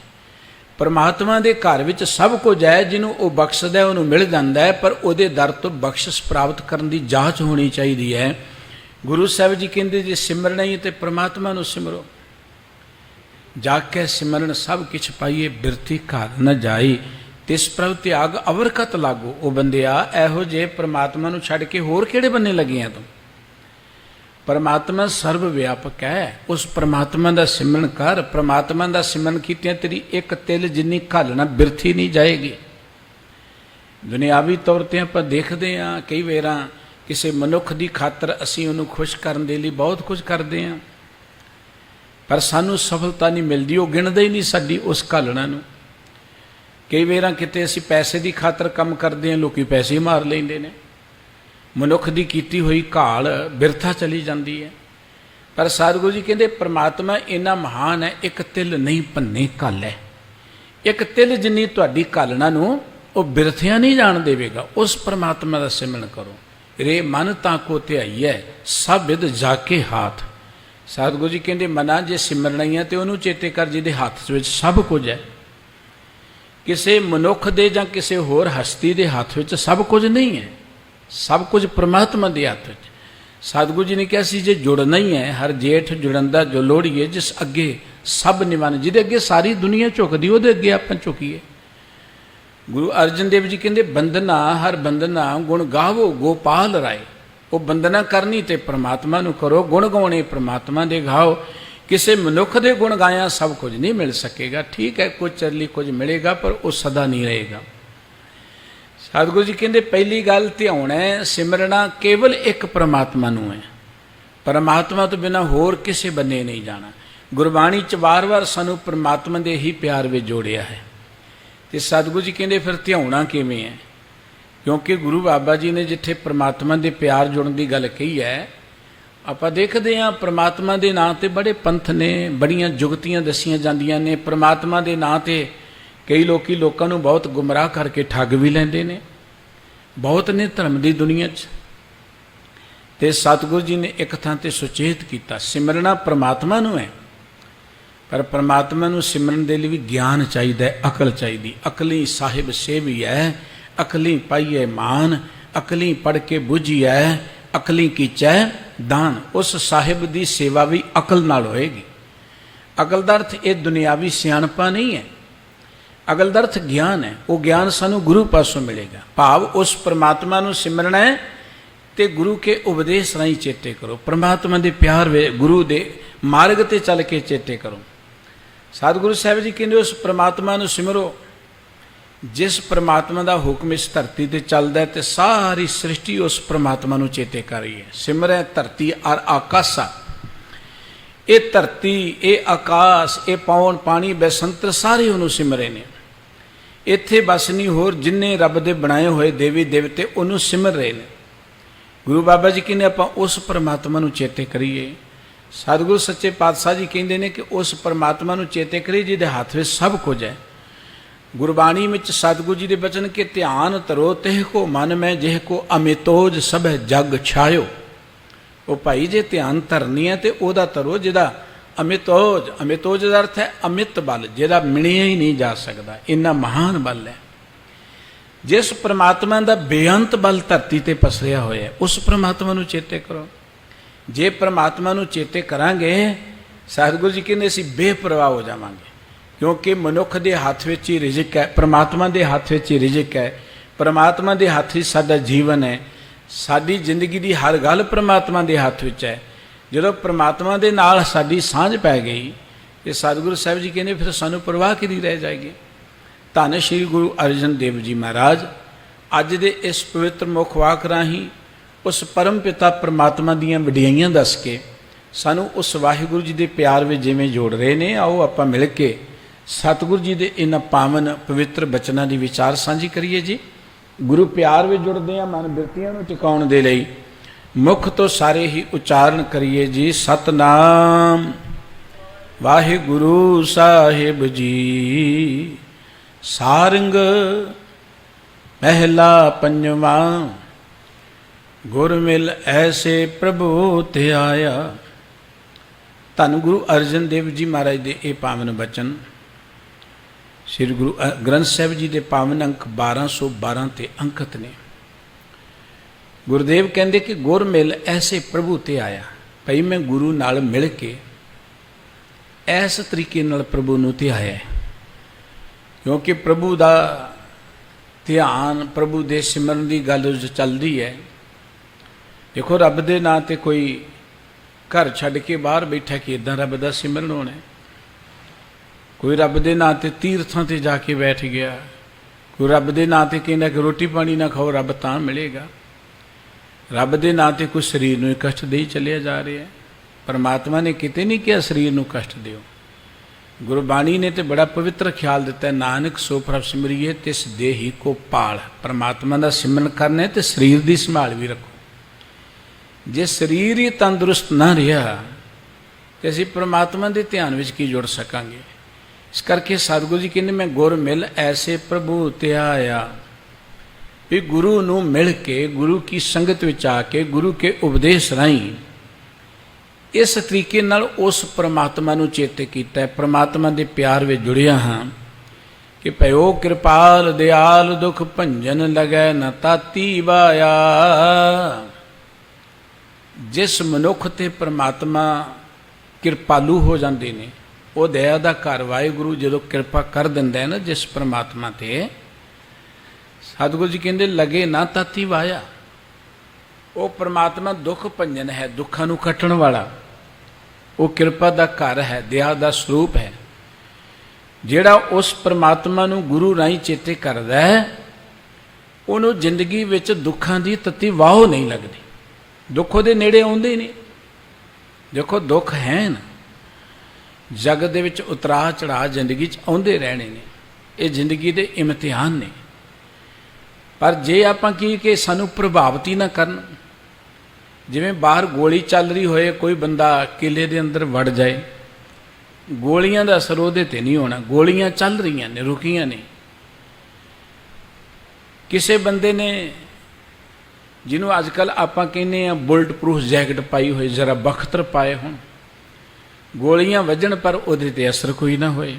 ਪਰਮਾਤਮਾ ਦੇ ਘਰ ਵਿੱਚ ਸਭ ਕੁਝ ਹੈ, ਜਿਹਨੂੰ ਉਹ ਬਖਸ਼ਦਾ ਉਹਨੂੰ ਮਿਲ ਜਾਂਦਾ ਹੈ, ਪਰ ਉਹਦੇ ਦਰ ਤੋਂ ਬਖਸ਼ਿਸ਼ ਪ੍ਰਾਪਤ ਕਰਨ ਦੀ ਜਾਂਚ ਹੋਣੀ ਚਾਹੀਦੀ ਹੈ। ਗੁਰੂ ਸਾਹਿਬ ਜੀ ਕਹਿੰਦੇ ਜੇ ਸਿਮਰਨਾ ਹੀ ਤੇ ਪਰਮਾਤਮਾ ਨੂੰ ਸਿਮਰੋ। ਜਾ ਕੇ ਸਿਮਰਨ ਸਭ ਕੁਛ ਪਾਈਏ, ਬਿਰਥੀ ਘਰ ਨਾ ਜਾਈ, ਤਿਸ ਪ੍ਰਭ ਤਿਆਗ ਅਵਰਕਤ ਲਾਗੋ। ਉਹ ਬੰਦਿਆ, ਇਹੋ ਜਿਹੇ ਪਰਮਾਤਮਾ ਨੂੰ ਛੱਡ ਕੇ ਹੋਰ ਕਿਹੜੇ ਬੰਨੇ ਲੱਗੇ ਆ ਤੂੰ? ਪਰਮਾਤਮਾ ਸਰਵ ਵਿਆਪਕ ਹੈ, ਉਸ ਪਰਮਾਤਮਾ ਦਾ ਸਿਮਰਨ ਕਰ। ਪਰਮਾਤਮਾ ਦਾ ਸਿਮਰਨ ਕੀਤਿਆਂ ਤੇਰੀ ਇੱਕ ਤਿਲ ਜਿੰਨੀ ਘਾਲਣਾ ਬਿਰਥੀ ਨਹੀਂ ਜਾਏਗੀ। ਦੁਨਿਆਵੀ ਤੌਰ 'ਤੇ ਆਪਾਂ ਦੇਖਦੇ ਹਾਂ ਕਈ ਵਾਰਾਂ ਕਿਸੇ ਮਨੁੱਖ ਦੀ ਖਾਤਰ ਅਸੀਂ ਉਹਨੂੰ ਖੁਸ਼ ਕਰਨ ਦੇ ਲਈ ਬਹੁਤ ਕੁਝ ਕਰਦੇ ਹਾਂ, ਪਰ ਸਾਨੂੰ ਸਫਲਤਾ ਨਹੀਂ ਮਿਲਦੀ। ਉਹ ਗਿਣਦਾ ਹੀ ਨਹੀਂ ਸਾਡੀ ਉਸ ਘਾਲਣਾ ਨੂੰ। ਕਈ ਵਾਰਾਂ ਕਿਤੇ ਅਸੀਂ ਪੈਸੇ ਦੀ ਖਾਤਰ ਕੰਮ ਕਰਦੇ ਹਾਂ, ਲੋਕੀ ਪੈਸੇ ਮਾਰ ਲੈਂਦੇ ਨੇ। ਮਨੁੱਖ ਦੀ ਕੀਤੀ ਹੋਈ ਘਾਲ ਬਿਰਥਾ ਚਲੀ ਜਾਂਦੀ ਹੈ। ਪਰ ਸਤਿਗੁਰੂ ਜੀ ਕਹਿੰਦੇ ਪ੍ਰਮਾਤਮਾ ਇੰਨਾ ਮਹਾਨ ਹੈ, ਇੱਕ ਤਿਲ ਨਹੀਂ ਭੰਨੇ ਘਾਲੈ। ਇੱਕ ਤਿਲ ਜਿੰਨੀ ਤੁਹਾਡੀ ਘਾਲਣਾ ਨੂੰ ਉਹ ਬਿਰਥਿਆਂ ਨਹੀਂ ਜਾਣ ਦੇਵੇਗਾ। ਉਸ ਪ੍ਰਮਾਤਮਾ ਦਾ ਸਿਮਰਨ ਕਰੋ। ਰੇ ਮਨ ਤਾਂ ਕੋ ਧਿਆਈਐ, ਸਭ ਵਿਦ ਜਾ ਕੇ ਹਾਥ। ਸਤਿਗੁਰੂ ਜੀ ਕਹਿੰਦੇ ਮਨਾਂ ਜੇ ਸਿਮਰਨਾ ਹੀ ਹੈ ਤੇ ਉਹਨੂੰ ਚੇਤੇ ਕਰ ਜਿਹਦੇ ਹੱਥ ਵਿੱਚ ਸਭ ਕੁਝ ਹੈ। ਕਿਸੇ ਮਨੁੱਖ ਦੇ ਜਾਂ ਕਿਸੇ ਹੋਰ ਹਸਤੀ ਦੇ ਹੱਥ ਵਿੱਚ ਸਭ ਕੁਝ ਨਹੀਂ ਹੈ, ਸਭ ਕੁਝ ਪ੍ਰਮਾਤਮਾ ਦੇ ਹੱਥ ਵਿੱਚ। ਸਤਿਗੁਰੂ ਜੀ ਨੇ ਕਿਹਾ ਸੀ ਜੇ ਜੁੜਨਾ ਹੀ ਹੈ, ਹਰ ਜੇਠ ਜੁੜਨ ਦਾ ਜੋ ਲੋੜੀਏ, ਜਿਸ ਅੱਗੇ ਸਭ ਨਿਵਨ, ਜਿਹਦੇ ਅੱਗੇ ਸਾਰੀ ਦੁਨੀਆ ਝੁਕਦੀ ਉਹਦੇ ਅੱਗੇ ਆਪਾਂ ਝੁਕੀਏ। ਗੁਰੂ ਅਰਜਨ ਦੇਵ ਜੀ ਕਹਿੰਦੇ ਬੰਦਨਾ ਹਰ ਬੰਦਨਾ ਗੁਣ ਗਾਵੋ ਗੋਪਾਲ ਰਾਏ। ਉਹ ਬੰਦਨਾ ਕਰਨੀ ਤੇ ਪ੍ਰਮਾਤਮਾ ਨੂੰ ਕਰੋ, ਗੁਣ ਗਾਉਣੇ ਪ੍ਰਮਾਤਮਾ ਦੇ ਗਾਓ। ਕਿਸੇ ਮਨੁੱਖ ਦੇ ਗੁਣ ਗਾਇਆ ਸਭ ਕੁਝ ਨਹੀਂ ਮਿਲ ਸਕੇਗਾ। ਠੀਕ ਹੈ, ਕੁਝ ਚਿਰ ਲਈ ਕੁਝ ਮਿਲੇਗਾ, ਪਰ ਉਹ ਸਦਾ ਨਹੀਂ ਰਹੇਗਾ। ਸਤਿਗੁਰੂ ਜੀ ਕਹਿੰਦੇ ਪਹਿਲੀ ਗੱਲ ਧਿਆਉਣਾ ਹੈ, ਸਿਮਰਨਾ ਕੇਵਲ ਇੱਕ ਪ੍ਰਮਾਤਮਾ ਨੂੰ ਹੈ। ਪਰਮਾਤਮਾ ਤੋਂ ਬਿਨਾਂ ਹੋਰ ਕਿਸੇ ਬੰਨੇ ਨਹੀਂ ਜਾਣਾ। ਗੁਰਬਾਣੀ 'ਚ ਵਾਰ-ਵਾਰ ਸਾਨੂੰ ਪਰਮਾਤਮਾ ਦੇ ਹੀ ਪਿਆਰ ਵਿੱਚ ਜੋੜਿਆ ਹੈ। ਤੇ ਸਤਿਗੁਰੂ ਜੀ ਕਹਿੰਦੇ ਫਿਰ ਧਿਆਉਣਾ ਕਿਵੇਂ ਹੈ? ਕਿਉਂਕਿ ਗੁਰੂ ਬਾਬਾ ਜੀ ਨੇ ਜਿੱਥੇ ਪਰਮਾਤਮਾ ਦੇ ਪਿਆਰ ਜੁੜਨ ਦੀ ਗੱਲ ਕਹੀ ਹੈ, ਆਪਾਂ ਦੇਖਦੇ ਹਾਂ ਪਰਮਾਤਮਾ ਦੇ ਨਾਂ 'ਤੇ ਬੜੇ ਪੰਥ ਨੇ, ਬੜੀਆਂ ਜੁਗਤੀਆਂ ਦੱਸੀਆਂ ਜਾਂਦੀਆਂ ਨੇ। ਪਰਮਾਤਮਾ ਦੇ ਨਾਂ 'ਤੇ ਕਈ ਲੋਕਾਂ ਨੂੰ ਬਹੁਤ ਗੁੰਮਰਾਹ ਕਰਕੇ ਠੱਗ ਵੀ ਲੈਂਦੇ ਨੇ। ਬਹੁਤ ਨੇ ਧਰਮ ਦੀ ਦੁਨੀਆ 'ਚ। ਤੇ ਸਤਿਗੁਰੂ ਜੀ ਨੇ ਇੱਕ ਥਾਂ 'ਤੇ ਸੁਚੇਤ ਕੀਤਾ, ਸਿਮਰਨਾ ਪਰਮਾਤਮਾ ਨੂੰ ਹੈ, ਪਰ ਪਰਮਾਤਮਾ ਨੂੰ ਸਿਮਰਨ ਦੇ ਲਈ ਵੀ ਗਿਆਨ ਚਾਹੀਦਾ ਹੈ, ਅਕਲ ਚਾਹੀਦੀ। ਅਕਲੀ ਸਾਹਿਬ ਸੇਵੀਐ, ਅਕਲੀ ਪਾਈਐ ਮਾਨ, ਅਕਲੀ ਪੜ੍ਹ ਕੇ ਬੁੱਝੀਐ, ਅਕਲੀ ਕੀਚੈ ਦਾਨ। ਉਸ ਸਾਹਿਬ ਦੀ ਸੇਵਾ ਵੀ ਅਕਲ ਨਾਲ ਹੋਏਗੀ। ਅਕਲ ਦਾ ਅਰਥ ਇਹ ਦੁਨਿਆਵੀ ਸਿਆਣਪਾ ਨਹੀਂ ਹੈ, ਅਕਲ ਦਾ ਅਰਥ ਗਿਆਨ ਹੈ। ਉਹ ਗਿਆਨ ਸਾਨੂੰ ਗੁਰੂ ਪਾਸੋਂ ਮਿਲੇਗਾ। ਭਾਵ ਉਸ ਪਰਮਾਤਮਾ ਨੂੰ ਸਿਮਰਨਾ ਹੈ ਤੇ ਗੁਰੂ ਕੇ ਉਪਦੇਸ਼ ਰਾਹੀਂ ਚੇਤੇ ਕਰੋ। ਪਰਮਾਤਮਾ ਦੇ ਪਿਆਰ ਵੇ ਗੁਰੂ ਦੇ ਮਾਰਗ ਤੇ ਚੱਲ ਕੇ ਚੇਤੇ ਕਰੋ। ਸਤਿਗੁਰੂ ਸਾਹਿਬ ਜੀ ਕਹਿੰਦੇ ਉਸ ਪਰਮਾਤਮਾ ਨੂੰ ਸਿਮਰੋ ਜਿਸ ਪਰਮਾਤਮਾ ਦਾ ਹੁਕਮ ਇਸ ਧਰਤੀ ਤੇ ਚੱਲਦਾ ਹੈ, ਤੇ ਸਾਰੀ ਸ੍ਰਿਸ਼ਟੀ ਉਸ ਪਰਮਾਤਮਾ ਨੂੰ ਚੇਤੇ ਕਰ ਰਹੀ ਹੈ। ਸਿਮਰੈ ਧਰਤੀ ਅਰ ਆਕਾਸ਼ਾ। ਇਹ ਧਰਤੀ, ਇਹ ਆਕਾਸ਼, ਇਹ ਪੌਣ ਪਾਣੀ ਬੈਸੰਤਰ ਸਾਰੇ ਉਹਨੂੰ ਸਿਮਰੇ ਨੇ। ਇੱਥੇ ਬਸ ਨਹੀਂ, ਹੋਰ ਜਿੰਨੇ ਰੱਬ ਦੇ ਬਣਾਏ ਹੋਏ ਦੇਵੀ ਦੇਵਤੇ ਉਹਨੂੰ ਸਿਮਰ ਰਹੇ ਨੇ। ਗੁਰੂ ਬਾਬਾ ਜੀ ਕਹਿੰਦੇ ਆਪਾਂ ਉਸ ਪਰਮਾਤਮਾ ਨੂੰ ਚੇਤੇ ਕਰੀਏ। ਸਤਿਗੁਰੂ ਸੱਚੇ ਪਾਤਸ਼ਾਹ ਜੀ ਕਹਿੰਦੇ ਨੇ ਕਿ ਉਸ ਪਰਮਾਤਮਾ ਨੂੰ ਚੇਤੇ ਕਰੀਏ ਜਿਹਦੇ ਹੱਥ ਵਿੱਚ ਸਭ ਕੁਝ ਹੈ। ਗੁਰਬਾਣੀ ਵਿੱਚ ਸਤਿਗੁਰੂ ਜੀ ਦੇ ਬਚਨ ਕਿ ਧਿਆਨ ਧਰੋ ਤਿਹ ਕੋ ਮਨ ਮੈਂ ਜਿਹ ਕੋ ਅਮਿਤੋਜ ਸਭੈ ਜਗ ਛਾਇਓ। ਉਹ ਭਾਈ ਜੇ ਧਿਆਨ ਧਰਨੀ ਹੈ ਤੇ ਉਹਦਾ ਧਰੋ ਜਿਹਦਾ ਅਮਿਤੋਜ, ਅਮਿਤੋਜ ਦਾ ਅਰਥ ਹੈ ਅਮਿਤ ਬਲ, ਜਿਹਦਾ ਮਿਣਿਆ ਹੀ ਨਹੀਂ ਜਾ ਸਕਦਾ, ਇੰਨਾ ਮਹਾਨ ਬਲ ਹੈ। ਜਿਸ ਪਰਮਾਤਮਾ ਦਾ ਬੇਅੰਤ ਬਲ ਧਰਤੀ ਤੇ ਪਸਰਿਆ ਹੋਇਆ, ਉਸ ਪਰਮਾਤਮਾ ਨੂੰ ਚੇਤੇ ਕਰੋ। ਜੇ ਪਰਮਾਤਮਾ ਨੂੰ ਚੇਤੇ ਕਰਾਂਗੇ, ਸਤਿਗੁਰੂ ਜੀ ਕਹਿੰਦੇ ਅਸੀਂ ਬੇਪਰਵਾਹ ਹੋ ਜਾਵਾਂਗੇ। ਕਿਉਂਕਿ ਮਨੁੱਖ ਦੇ ਹੱਥ ਵਿੱਚ ਹੀ ਰਿਜ਼ਕ ਹੈ, ਪਰਮਾਤਮਾ ਦੇ ਹੱਥ ਵਿੱਚ ਹੀ ਰਿਜ਼ਕ ਹੈ, ਪਰਮਾਤਮਾ ਦੇ ਹੱਥ ਵਿੱਚ ਸਾਡਾ ਜੀਵਨ ਹੈ। ਸਾਡੀ ਜ਼ਿੰਦਗੀ ਦੀ ਹਰ ਗੱਲ ਪਰਮਾਤਮਾ ਦੇ ਹੱਥ ਵਿੱਚ ਹੈ। ਜਦੋਂ ਪਰਮਾਤਮਾ ਦੇ ਨਾਲ ਸਾਡੀ ਸਾਂਝ ਪੈ ਗਈ ਤੇ ਸਤਿਗੁਰੂ ਸਾਹਿਬ ਜੀ ਕਹਿੰਦੇ ਫਿਰ ਸਾਨੂੰ ਪਰਵਾਹ ਕਿਹਦੀ ਰਹਿ ਜਾਏਗੀ। ਧੰਨ ਸ਼੍ਰੀ ਗੁਰੂ ਅਰਜਨ ਦੇਵ ਜੀ ਮਹਾਰਾਜ ਅੱਜ ਦੇ ਇਸ ਪਵਿੱਤਰ ਮੁਖ ਵਾਕ ਰਾਹੀਂ ਉਸ ਪਰਮ ਪਿਤਾ ਪਰਮਾਤਮਾ ਦੀਆਂ ਵਡਿਆਈਆਂ ਦੱਸ ਕੇ ਸਾਨੂੰ ਉਸ ਵਾਹਿਗੁਰੂ ਜੀ ਦੇ ਪਿਆਰ ਵਿੱਚ ਜਿਵੇਂ ਜੋੜ ਰਹੇ ਨੇ। ਆਓ ਆਪਾਂ ਮਿਲ ਕੇ ਸਤਿਗੁਰੂ ਜੀ ਦੇ ਇਹਨਾਂ ਪਾਵਨ ਪਵਿੱਤਰ ਬਚਨਾਂ ਦੀ ਵਿਚਾਰ ਸਾਂਝੀ ਕਰੀਏ ਜੀ। ਗੁਰੂ ਪਿਆਰ ਵਿੱਚ ਜੁੜਦੇ ਹਾਂ, ਮਨ ਬਿਰਤੀਆਂ ਨੂੰ ਟਿਕਾਉਣ ਦੇ ਲਈ ਮੁਖ ਤੋਂ ਸਾਰੇ ਹੀ ਉਚਾਰਨ ਕਰੀਏ ਜੀ। ਸਤਨਾਮ ਵਾਹਿਗੁਰੂ ਸਾਹਿਬ ਜੀ। ਸਾਰੰਗ ਪਹਿਲਾ ਪੰਜਵਾਂ ਗੁਰ ਮਿਲ ਐਸੇ ਪ੍ਰਭੂ ਤੇ ਆਇਆ। ਧੰਨ ਗੁਰੂ ਅਰਜਨ ਦੇਵ ਜੀ ਮਹਾਰਾਜ ਦੇ ਇਹ ਪਾਵਨ ਬਚਨ ਸ੍ਰੀ ਗੁਰੂ ਗ੍ਰੰਥ ਸਾਹਿਬ ਜੀ ਦੇ ਪਾਵਨ ਅੰਕ 1212 ਤੇ ਅੰਕਿਤ ਨੇ। ਗੁਰਦੇਵ ਕਹਿੰਦੇ ਕਿ ਗੁਰ ਮਿਲ ਐਸੇ ਪ੍ਰਭੂ ਤੇ ਆਇਆ। ਭਈ ਮੈਂ ਗੁਰੂ ਨਾਲ ਮਿਲ ਕੇ ਇਸ ਤਰੀਕੇ ਨਾਲ ਪ੍ਰਭੂ ਨੂੰ ਧਿਆਇਆ। ਕਿਉਂਕਿ ਪ੍ਰਭੂ ਦਾ ਧਿਆਨ, ਪ੍ਰਭੂ ਦੇ ਸਿਮਰਨ ਦੀ ਗੱਲ ਚੱਲਦੀ ਹੈ। ਦੇਖੋ ਰੱਬ ਦੇ ਨਾਂ ਤੇ ਕੋਈ ਘਰ ਛੱਡ ਕੇ ਬਾਹਰ ਬੈਠਾ ਕਿ ਇੱਦਾਂ ਰੱਬ ਦਾ ਸਿਮਰਨ ਹੋਣਾ। ਕੋਈ ਰੱਬ ਦੇ ਨਾਂ ਤੇ ਤੀਰਥਾਂ ਤੇ ਜਾ ਕੇ ਬੈਠ ਗਿਆ, ਕੋਈ ਰੱਬ ਦੇ ਨਾਂ ਤੇ ਕਹਿੰਦਾ ਕਿ ਰੋਟੀ ਪਾਣੀ ਨਾ ਖਾਓ ਰੱਬ ਤਾਂ ਮਿਲੇਗਾ। ਰੱਬ ਦੇ ਨਾਂ ਤੇ ਕੋਈ ਸਰੀਰ ਨੂੰ ਕਸ਼ਟ ਦੇ ਹੀ ਚੱਲਿਆ ਜਾ ਰਿਹਾ ਹੈ। ਪਰਮਾਤਮਾ ਨੇ ਕਿਤੇ ਨਹੀਂ ਕਿਹਾ ਸਰੀਰ ਨੂੰ ਕਸ਼ਟ ਦਿਓ। ਗੁਰਬਾਣੀ ਨੇ ਤੇ ਬੜਾ ਪਵਿੱਤਰ ਖਿਆਲ ਦਿੱਤਾ, ਨਾਨਕ ਸੋ ਪ੍ਰਭ ਸਿਮਰਿਏ ਤਿਸ ਦੇਹੀ ਕੋ ਪਾਲ। ਪਰਮਾਤਮਾ ਦਾ ਸਿਮਰਨ ਕਰਨਾ ਤੇ ਸਰੀਰ ਦੀ ਸੰਭਾਲ ਵੀ ਰੱਖੋ। ਜੇ ਸਰੀਰ ਹੀ ਤੰਦਰੁਸਤ ਨਾ ਰਿਹਾ ਤੇ ਅਸੀਂ ਪਰਮਾਤਮਾ ਦੇ ਧਿਆਨ ਵਿੱਚ ਕੀ ਜੁੜ ਸਕਾਂਗੇ। ਇਸ ਕਰਕੇ ਸਤਿਗੁਰੂ ਜੀ ਕਹਿੰਦੇ ਮੈਂ ਗੁਰ ਮਿਲ ਐਸੇ ਪ੍ਰਭੂ ਤੇ ਆਇਆ। ਵੀ ਗੁਰੂ ਨੂੰ ਮਿਲ ਕੇ, ਗੁਰੂ ਕੀ ਸੰਗਤ ਵਿੱਚ ਆ ਕੇ, ਗੁਰੂ ਕੇ ਉਪਦੇਸ਼ ਰਾਹੀਂ ਇਸ ਤਰੀਕੇ ਨਾਲ ਉਸ ਪਰਮਾਤਮਾ ਨੂੰ ਚੇਤੇ ਕੀਤਾ ਹੈ। ਪਰਮਾਤਮਾ ਦੇ ਪਿਆਰ ਵਿੱਚ ਜੁੜਿਆ ਹਾਂ ਕਿ ਭਇਓ ਕਿਰਪਾਲ ਦਿਆਲ ਦੁਖ ਭੰਜਨ ਲਗੈ ਨ ਤਾਤੀ ਵਾਇਆ। ਜਿਸ ਮਨੁੱਖ ਤੇ ਪ੍ਰਮਾਤਮਾ ਕਿਰਪਾਲੂ ਹੋ ਜਾਂਦੇ ਨੇ, ਉਹ ਦਇਆ ਦਾ ਘਰ ਵਾਹਿਗੁਰੂ ਜਦੋਂ ਕਿਰਪਾ ਕਰ ਦਿੰਦਾ ਹੈ ਨਾ ਜਿਸ ਪ੍ਰਮਾਤਮਾ ਤੇ, ਸਤਿਗੁਰੂ ਜੀ ਕਹਿੰਦੇ ਲਗੇ ਨਾ ਤਾਤੀ ਵਾਇਆ। ਉਹ ਪ੍ਰਮਾਤਮਾ ਦੁੱਖ ਭੰਜਨ ਹੈ, ਦੁੱਖਾਂ ਨੂੰ ਕੱਟਣ ਵਾਲਾ। ਉਹ ਕਿਰਪਾ ਦਾ ਘਰ ਹੈ, ਦਇਆ ਦਾ ਸਰੂਪ ਹੈ। ਜਿਹੜਾ ਉਸ ਪ੍ਰਮਾਤਮਾ ਨੂੰ ਗੁਰੂ ਰਾਹੀਂ ਚੇਤੇ ਕਰਦਾ ਹੈ, ਉਹਨੂੰ ਜ਼ਿੰਦਗੀ ਵਿੱਚ ਦੁੱਖਾਂ ਦੀ ਤੱਤੀ ਵਾਹ ਨਹੀਂ ਲੱਗਦੀ, ਦੁੱਖ ਉਹਦੇ ਨੇੜੇ ਆਉਂਦੇ ਨਹੀਂ। ਦੇਖੋ ਦੁੱਖ ਹੈ ਨਾ, ਜਗਤ ਦੇ ਵਿੱਚ ਉਤਰਾਅ ਚੜਾਅ ਜ਼ਿੰਦਗੀ 'ਚ ਆਉਂਦੇ ਰਹਿਣੇ ਨੇ, ਇਹ ਜ਼ਿੰਦਗੀ ਦੇ ਇਮਤਿਹਾਨ ਨੇ। ਪਰ ਜੇ ਆਪਾਂ ਕੀ ਕਿ ਸਾਨੂੰ ਪ੍ਰਭਾਵਿਤ ਹੀ ਨਾ ਕਰਨ, ਜਿਵੇਂ ਬਾਹਰ ਗੋਲੀ ਚੱਲ ਰਹੀ ਹੋਏ, ਕੋਈ ਬੰਦਾ ਕਿਲੇ ਦੇ ਅੰਦਰ ਵੜ ਜਾਏ, ਗੋਲੀਆਂ ਦਾ ਅਸਰ ਉਹਦੇ 'ਤੇ ਨਹੀਂ ਹੋਣਾ। ਗੋਲੀਆਂ ਚੱਲ ਰਹੀਆਂ ਨੇ, ਰੁਕੀਆਂ ਨੇ। ਕਿਸੇ ਬੰਦੇ ਨੇ, ਜਿਹਨੂੰ ਅੱਜ ਕੱਲ੍ਹ ਆਪਾਂ ਕਹਿੰਦੇ ਹਾਂ ਬੁਲਟ ਪ੍ਰੂਫ ਜੈਕਟ ਪਾਈ ਹੋਈ, ਜ਼ਰਾ ਬਖਤਰ ਪਾਏ ਹੋਣ, ਗੋਲੀਆਂ ਵੱਜਣ ਪਰ ਉਹਦੇ 'ਤੇ ਅਸਰ ਕੋਈ ਨਾ ਹੋਏ।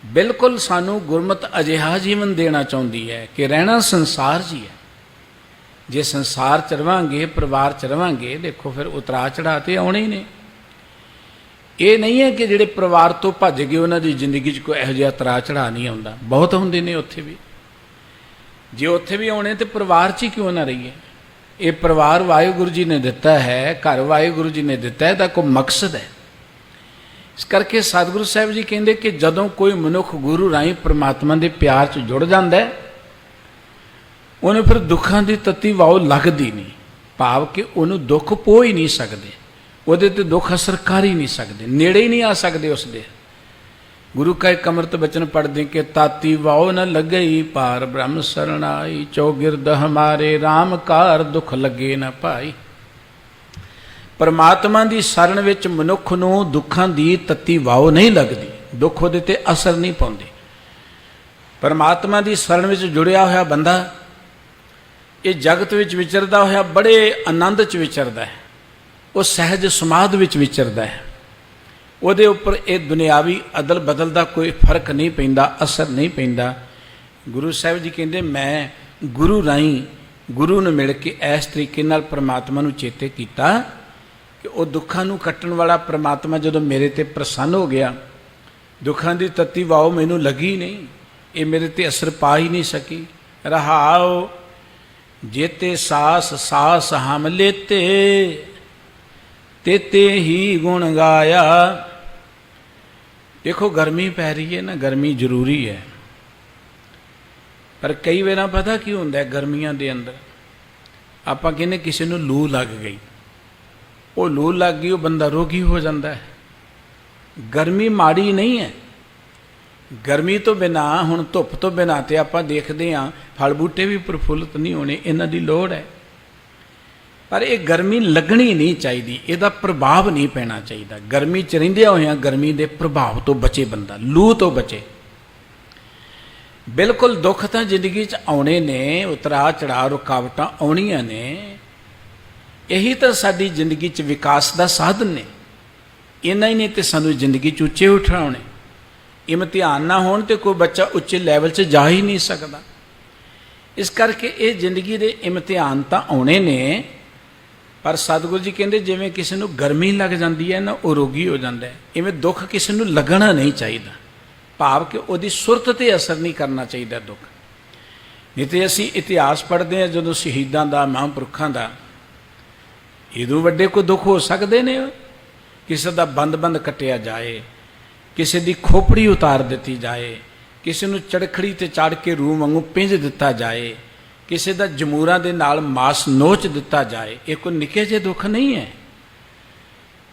ਬਿਲਕੁਲ ਸਾਨੂੰ ਗੁਰਮਤਿ ਅਜਿਹਾ ਜੀਵਨ ਦੇਣਾ ਚਾਹੁੰਦੀ ਹੈ ਕਿ ਰਹਿਣਾ ਸੰਸਾਰ 'ਚ ਹੀ ਹੈ। ਜੇ ਸੰਸਾਰ 'ਚ ਰਵਾਂਗੇ, ਪਰਿਵਾਰ 'ਚ ਰਵਾਂਗੇ, ਦੇਖੋ ਫਿਰ ਉਤਰਾਅ ਚੜਾਅ ਤੇ ਆਉਣੇ ਹੀ ਨੇ। ਇਹ ਨਹੀਂ ਹੈ ਕਿ ਜਿਹੜੇ ਪਰਿਵਾਰ ਤੋਂ ਭੱਜ ਗਏ ਉਹਨਾਂ ਦੀ ਜ਼ਿੰਦਗੀ 'ਚ ਕੋਈ ਇਹੋ ਜਿਹਾ ਉਤਰਾਅ ਚੜਾਅ ਨਹੀਂ ਆਉਂਦਾ, ਬਹੁਤ ਹੁੰਦੇ ਨੇ ਉੱਥੇ ਵੀ। ਜੇ ਉੱਥੇ ਵੀ ਆਉਣੇ ਤੇ ਪਰਿਵਾਰ 'ਚ ਹੀ ਕਿਉਂ ਨਾ ਰਹੀਏ। ਇਹ ਪਰਿਵਾਰ ਵਾਹਿਗੁਰੂ ਜੀ ਨੇ ਦਿੱਤਾ ਹੈ, ਘਰ ਵਾਹਿਗੁਰੂ ਜੀ ਨੇ ਦਿੱਤਾ ਹੈ, ਇਹਦਾ ਕੋਈ ਮਕਸਦ ਹੈ। ਇਸ ਕਰਕੇ ਸਤਿਗੁਰੂ ਸਾਹਿਬ ਜੀ ਕਹਿੰਦੇ ਕਿ ਜਦੋਂ ਕੋਈ ਮਨੁੱਖ ਗੁਰੂ ਰਾਹੀਂ ਪ੍ਰਮਾਤਮਾ ਦੇ ਪਿਆਰ 'ਚ ਜੁੜ ਜਾਂਦਾ ਹੈ, ਉਹਨੂੰ ਫਿਰ ਦੁੱਖਾਂ ਦੀ ਤੱਤੀ ਵਾਹ ਲੱਗਦੀ ਨਹੀਂ। ਭਾਵ ਕਿ ਉਹਨੂੰ ਦੁੱਖ ਪੋ ਹੀ ਨਹੀਂ ਸਕਦੇ, ਉਹਦੇ 'ਤੇ ਦੁੱਖ ਅਸਰ ਕਰ ਹੀ ਨਹੀਂ ਸਕਦੇ, ਨੇੜੇ ਹੀ ਨਹੀਂ ਆ ਸਕਦੇ ਉਸਦੇ। ਗੁਰੂ ਕਾ ਇੱਕ ਅੰਮ੍ਰਿਤ ਬਚਨ ਪੜ੍ਹਦੇ ਕਿ ਤਾਤੀ ਵਾਹ ਨ ਲੱਗਈ ਪਾਰ ਬ੍ਰਹਮ ਸਰਣਾਈ, ਚੌਗਿਰਦ ਹਮਾਰੇ ਰਾਮ ਕਾਰ ਦੁੱਖ ਲੱਗੇ ਨਾ ਭਾਈ। ਪਰਮਾਤਮਾ ਦੀ ਸ਼ਰਨ ਵਿੱਚ ਮਨੁੱਖ ਨੂੰ ਦੁੱਖਾਂ ਦੀ ਤੱਤੀ ਵਾਹ ਨਹੀਂ ਲੱਗਦੀ, ਦੁੱਖ ਉਹਦੇ 'ਤੇ ਅਸਰ ਨਹੀਂ ਪਾਉਂਦੇ। ਪਰਮਾਤਮਾ ਦੀ ਸ਼ਰਨ ਵਿੱਚ ਜੁੜਿਆ ਹੋਇਆ ਬੰਦਾ ਇਹ ਜਗਤ ਵਿੱਚ ਵਿਚਰਦਾ ਹੋਇਆ ਬੜੇ ਆਨੰਦ 'ਚ ਵਿਚਰਦਾ ਹੈ, ਉਹ ਸਹਿਜ ਸਮਾਧ ਵਿੱਚ ਵਿਚਰਦਾ ਹੈ। ਉਹਦੇ ਉੱਪਰ ਇਹ ਦੁਨਿਆਵੀ ਅਦਲ ਬਦਲ ਦਾ ਕੋਈ ਫਰਕ ਨਹੀਂ ਪੈਂਦਾ, ਅਸਰ ਨਹੀਂ ਪੈਂਦਾ। ਗੁਰੂ ਸਾਹਿਬ ਜੀ ਕਹਿੰਦੇ ਮੈਂ ਗੁਰੂ ਰਾਹੀਂ ਗੁਰੂ ਨੂੰ ਮਿਲ ਕੇ ਇਸ ਤਰੀਕੇ ਨਾਲ ਪ੍ਰਮਾਤਮਾ ਨੂੰ ਚੇਤੇ ਕੀਤਾ ਕਿ ਉਹ ਦੁੱਖਾਂ ਨੂੰ ਕੱਟਣ ਵਾਲਾ ਪ੍ਰਮਾਤਮਾ ਜਦੋਂ ਮੇਰੇ 'ਤੇ ਪ੍ਰਸੰਨ ਹੋ ਗਿਆ, ਦੁੱਖਾਂ ਦੀ ਤੱਤੀ ਵਾਹ ਮੈਨੂੰ ਲੱਗੀ ਨਹੀਂ, ਇਹ ਮੇਰੇ 'ਤੇ ਅਸਰ ਪਾ ਹੀ ਨਹੀਂ ਸਕੀ। ਰਹਾਉ ਜੇਤੇ ਸਾਸ ਸਾਸ ਹਮ ਲੇਤੇ, ਤੇਤੇ ਹੀ ਗੁਣ ਗਾਇਆ। ਦੇਖੋ ਗਰਮੀ ਪੈ ਰਹੀ ਹੈ ਨਾ, ਗਰਮੀ ਜ਼ਰੂਰੀ ਹੈ, ਪਰ ਕਈ ਵਾਰ ਪਤਾ ਕੀ ਹੁੰਦਾ ਗਰਮੀਆਂ ਦੇ ਅੰਦਰ, ਆਪਾਂ ਕਹਿੰਦੇ ਕਿਸੇ ਨੂੰ ਲੂ ਲੱਗ ਗਈ, ਉਹ ਲੂ ਲੱਗ ਗਈ, ਉਹ ਬੰਦਾ ਰੋਗੀ ਹੋ ਜਾਂਦਾ ਹੈ। ਗਰਮੀ ਮਾੜੀ ਨਹੀਂ ਹੈ, ਗਰਮੀ ਤੋਂ ਬਿਨਾਂ, ਹੁਣ ਧੁੱਪ ਤੋਂ ਬਿਨਾਂ ਤੇ ਆਪਾਂ ਦੇਖਦੇ ਹਾਂ ਫਲ ਬੂਟੇ ਵੀ ਪ੍ਰਫੁੱਲਤ ਨਹੀਂ ਹੋਣੇ, ਇਹਨਾਂ ਦੀ ਲੋੜ ਹੈ। ਪਰ ਇਹ ਗਰਮੀ ਲੱਗਣੀ ਨਹੀਂ ਚਾਹੀਦੀ, ਇਹਦਾ ਪ੍ਰਭਾਵ ਨਹੀਂ ਪੈਣਾ ਚਾਹੀਦਾ। ਗਰਮੀ 'ਚ ਰਹਿੰਦਿਆਂ ਹੋਇਆਂ ਗਰਮੀ ਦੇ ਪ੍ਰਭਾਵ ਤੋਂ ਬਚੇ ਬੰਦਾ, ਲੂ ਤੋਂ ਬਚੇ। ਬਿਲਕੁਲ ਦੁੱਖ ਤਾਂ ਜ਼ਿੰਦਗੀ 'ਚ ਆਉਣੇ ਨੇ, ਉਤਰਾਅ ਚੜਾਅ ਰੁਕਾਵਟਾਂ ਆਉਣੀਆਂ ਨੇ, ਇਹੀ ਤਾਂ ਸਾਡੀ ਜ਼ਿੰਦਗੀ 'ਚ ਵਿਕਾਸ ਦਾ ਸਾਧਨ ਨੇ। ਇਹਨਾਂ ਹੀ ਨੇ ਤੇ ਸਾਨੂੰ ਜ਼ਿੰਦਗੀ 'ਚ ਉੱਚੇ ਉਠਾਉਣੇ। ਇਮਤਿਹਾਨ ਨਾ ਹੋਣ ਤੇ ਕੋਈ ਬੱਚਾ ਉੱਚੇ ਲੈਵਲ 'ਚ ਜਾ ਹੀ ਨਹੀਂ ਸਕਦਾ। ਇਸ ਕਰਕੇ ਇਹ ਜ਼ਿੰਦਗੀ ਦੇ ਇਮਤਿਹਾਨ ਤਾਂ ਆਉਣੇ ਨੇ, ਪਰ ਸਤਿਗੁਰੂ ਜੀ ਕਹਿੰਦੇ ਜਿਵੇਂ ਕਿਸੇ ਨੂੰ ਗਰਮੀ ਲੱਗ ਜਾਂਦੀ ਹੈ ਨਾ, ਉਹ ਰੋਗੀ ਹੋ ਜਾਂਦਾ ਹੈ, ਇਵੇਂ ਦੁੱਖ ਕਿਸੇ ਨੂੰ ਲੱਗਣਾ ਨਹੀਂ ਚਾਹੀਦਾ। ਭਾਵ ਕਿ ਉਹਦੀ ਸੁਰਤ 'ਤੇ ਅਸਰ ਨਹੀਂ ਕਰਨਾ ਚਾਹੀਦਾ ਦੁੱਖ। ਨਹੀਂ ਤੇ ਅਸੀਂ ਇਤਿਹਾਸ ਪੜ੍ਹਦੇ ਹਾਂ ਜਦੋਂ ਸ਼ਹੀਦਾਂ ਦਾ, ਮਹਾਂਪੁਰਖਾਂ ਦਾ, ਇਹਦੋਂ ਵੱਡੇ ਕੋਈ ਦੁੱਖ ਹੋ ਸਕਦੇ ਨੇ? ਕਿਸੇ ਦਾ ਬੰਦ ਕੱਟਿਆ ਜਾਏ, ਕਿਸੇ ਦੀ ਖੋਪੜੀ ਉਤਾਰ ਦਿੱਤੀ ਜਾਏ, ਕਿਸੇ ਨੂੰ ਚੜਖੜੀ ਤੇ ਚੜ੍ਹ ਕੇ ਰੂਹ ਵਾਂਗੂ ਪਿੰਜ ਦਿੱਤਾ ਜਾਏ, ਕਿਸੇ ਦਾ ਜਮੂਰਾਂ ਦੇ ਨਾਲ ਮਾਸ ਨੋਚ ਦਿੱਤਾ ਜਾਏ, ਇਹ ਕੋਈ ਨਿੱਕੇ ਜਿਹੇ ਦੁੱਖ ਨਹੀਂ ਹੈ।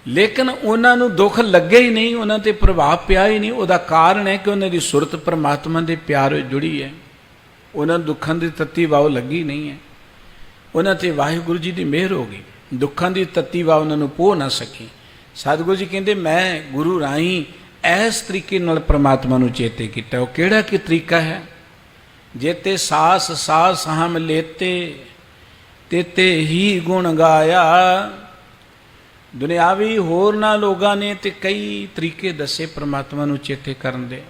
ਲੇਕਿਨ ਉਹਨਾਂ ਨੂੰ ਦੁੱਖ ਲੱਗੇ ਹੀ ਨਹੀਂ, ਉਹਨਾਂ 'ਤੇ ਪ੍ਰਭਾਵ ਪਿਆ ਹੀ ਨਹੀਂ। ਉਹਦਾ ਕਾਰਨ ਹੈ ਕਿ ਉਹਨਾਂ ਦੀ ਸੁਰਤ ਪਰਮਾਤਮਾ ਦੇ ਪਿਆਰ ਵਿੱਚ ਜੁੜੀ ਹੈ, ਉਹਨਾਂ ਨੂੰ ਦੁੱਖਾਂ ਦੀ ਤੱਤੀ ਵਾਹ ਲੱਗੀ ਨਹੀਂ ਹੈ। ਉਹਨਾਂ 'ਤੇ ਵਾਹਿਗੁਰੂ ਜੀ ਦੀ ਮਿਹਰ ਹੋ ਗਈ, ਦੁੱਖਾਂ ਦੀ ਤੱਤੀ ਵਾਹ ਉਹਨਾਂ ਨੂੰ ਪੋਹ ਨਾ ਸਕੀ। ਸਤਿਗੁਰੂ ਜੀ ਕਹਿੰਦੇ ਮੈਂ ਗੁਰੂ ਰਾਹੀਂ ਇਸ ਤਰੀਕੇ ਨਾਲ ਪ੍ਰਮਾਤਮਾ ਨੂੰ ਚੇਤੇ ਕੀਤਾ। ਉਹ ਕਿਹੜਾ ਕੀ ਤਰੀਕਾ ਹੈ? ਜੇਤੇ ਸਾਸ ਸਾਸ ਹਮ ਲੇਤੇ, ਤੇਤੇ ਹੀ ਗੁਣ ਗਾਇਆ। ਦੁਨਿਆਵੀ ਹੋਰਨਾਂ ਲੋਕਾਂ ਨੇ ਤੇ ਕਈ ਤਰੀਕੇ ਦੱਸੇ ਪ੍ਰਮਾਤਮਾ ਨੂੰ ਚੇਤੇ ਕਰਨ ਦੇ।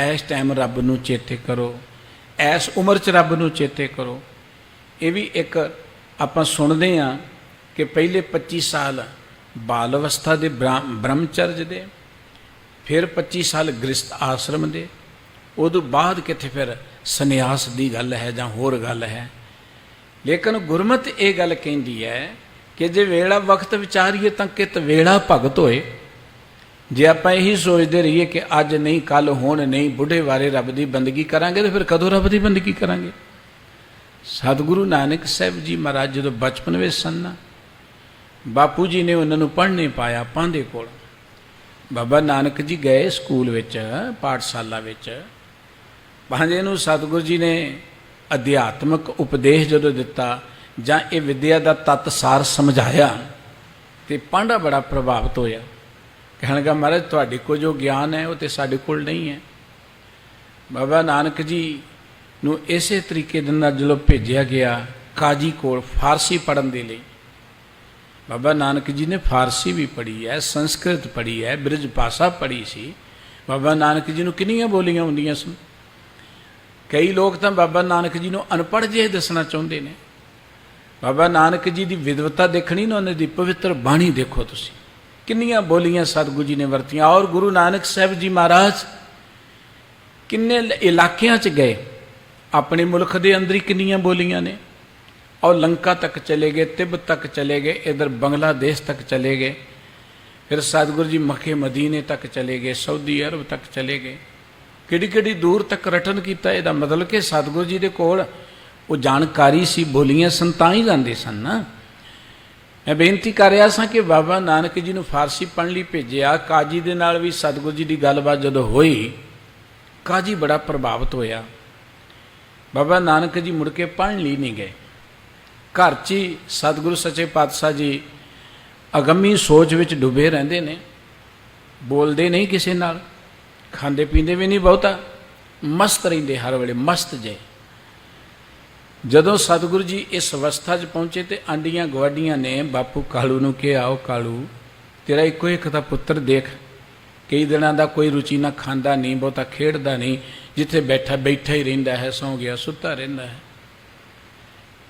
ਇਸ ਟਾਈਮ ਰੱਬ ਨੂੰ ਚੇਤੇ ਕਰੋ, ਇਸ ਉਮਰ 'ਚ ਰੱਬ ਨੂੰ ਚੇਤੇ ਕਰੋ। ਇਹ ਵੀ ਇੱਕ ਆਪਾਂ ਸੁਣਦੇ ਹਾਂ कि पहले 25 साल बाल अवस्था के ब्रह्मचर्य दे, फिर 25 साल गृहस्थ आश्रम दे, उदों बाद कित्थे फिर सन्यास की गल है जां होर गल है। लेकिन गुरमत ये गल कहती है कि जे वेला वक्त विचारीए तो कित वेला भगत होए। जे आप यही सोचते रहिए कि अज नहीं कल होण नहीं, बुढ़े बारे रब की बंदगी करांगे तो फिर कदों रब की बंदगी करांगे। सतगुरु नानक साहब जी महाराज जो बचपन में सन, बापू जी ने उन्होंने पढ़ नहीं पाया पांधे कोल। बाबा नानक जी गए स्कूल विच, पाठशाला विच, भांजे नूं सतगुरु जी ने अध्यात्मक उपदेश जो दिता जां ये विद्या का तत्त सार समझाया तो पांडा बड़ा प्रभावित होया। कहने लगा महाराज तुहाडे को जो ज्ञान है वो तो साडे कोल नहीं है। बाबा नानक जी नूं इसे तरीके दे नाल जो भेजिया गया काजी कोल फारसी पढ़न दे लई। बाबा नानक जी ने फारसी भी पढ़ी है, संस्कृत पढ़ी है, ब्रिज भाषा पढ़ी सी। बाबा नानक जी नूं कितनियां बोलियां हुंदियां सन। कई लोग तो बाबा नानक जी नूं अनपढ़ जिहे दसना चाहुंदे ने। बाबा नानक जी की विद्वता देखनी ना, उन्हां दी पवित्र बाणी देखो तुसीं, कितनियां बोलियां सतगुरु जी ने वरतियां। और गुरु नानक साहब जी महाराज किन्ने इलाकियां च गए, अपने मुल्क के अंदर ही कितनियां बोलियां ने। और लंका तक चले गए, तिब्बत तक चले गए, इधर बांग्लादेश तक चले गए, फिर सतगुरु जी मक्के मदीने तक चले गए, सऊदी अरब तक चले गए। किड़ी किड़ी दूर तक रटन किया। इसका मतलब कि सतगुरु जी के कोल वो जानकारी सी, बोलियां सन तां ही जांदे सन ना। मैं बेनती कर रहा सा कि बाबा नानक जी ने फारसी पढ़न लई भेजिया। काजी दे नाल भी सतगुरु जी की गलबात जदों होई, काजी बड़ा प्रभावित होया। बाबा नानक जी मुड़ के पढ़न लई नहीं गए, घर च ही सतगुरु सच्चे पातशाह जी अगमी सोच विच डुबे रहंदे ने, बोलते नहीं किसी नाल, खांदे पींदे भी नहीं बहुता, मस्त रहिंदे हर वेले, मस्त जे। जदों सतगुरु जी इस अवस्था च पहुंचे तो आंडियां गुआढ़ियां ने बापू कालू नूं कहा, आओ कालू तेरा इको एक तां पुत्र देख, कई दिनों का कोई रुचि ना खांदा नहीं, बहुता खेडदा नहीं, जिथे बैठा बैठा ही रहिंदा है, सौ गया सुता रहिंदा है।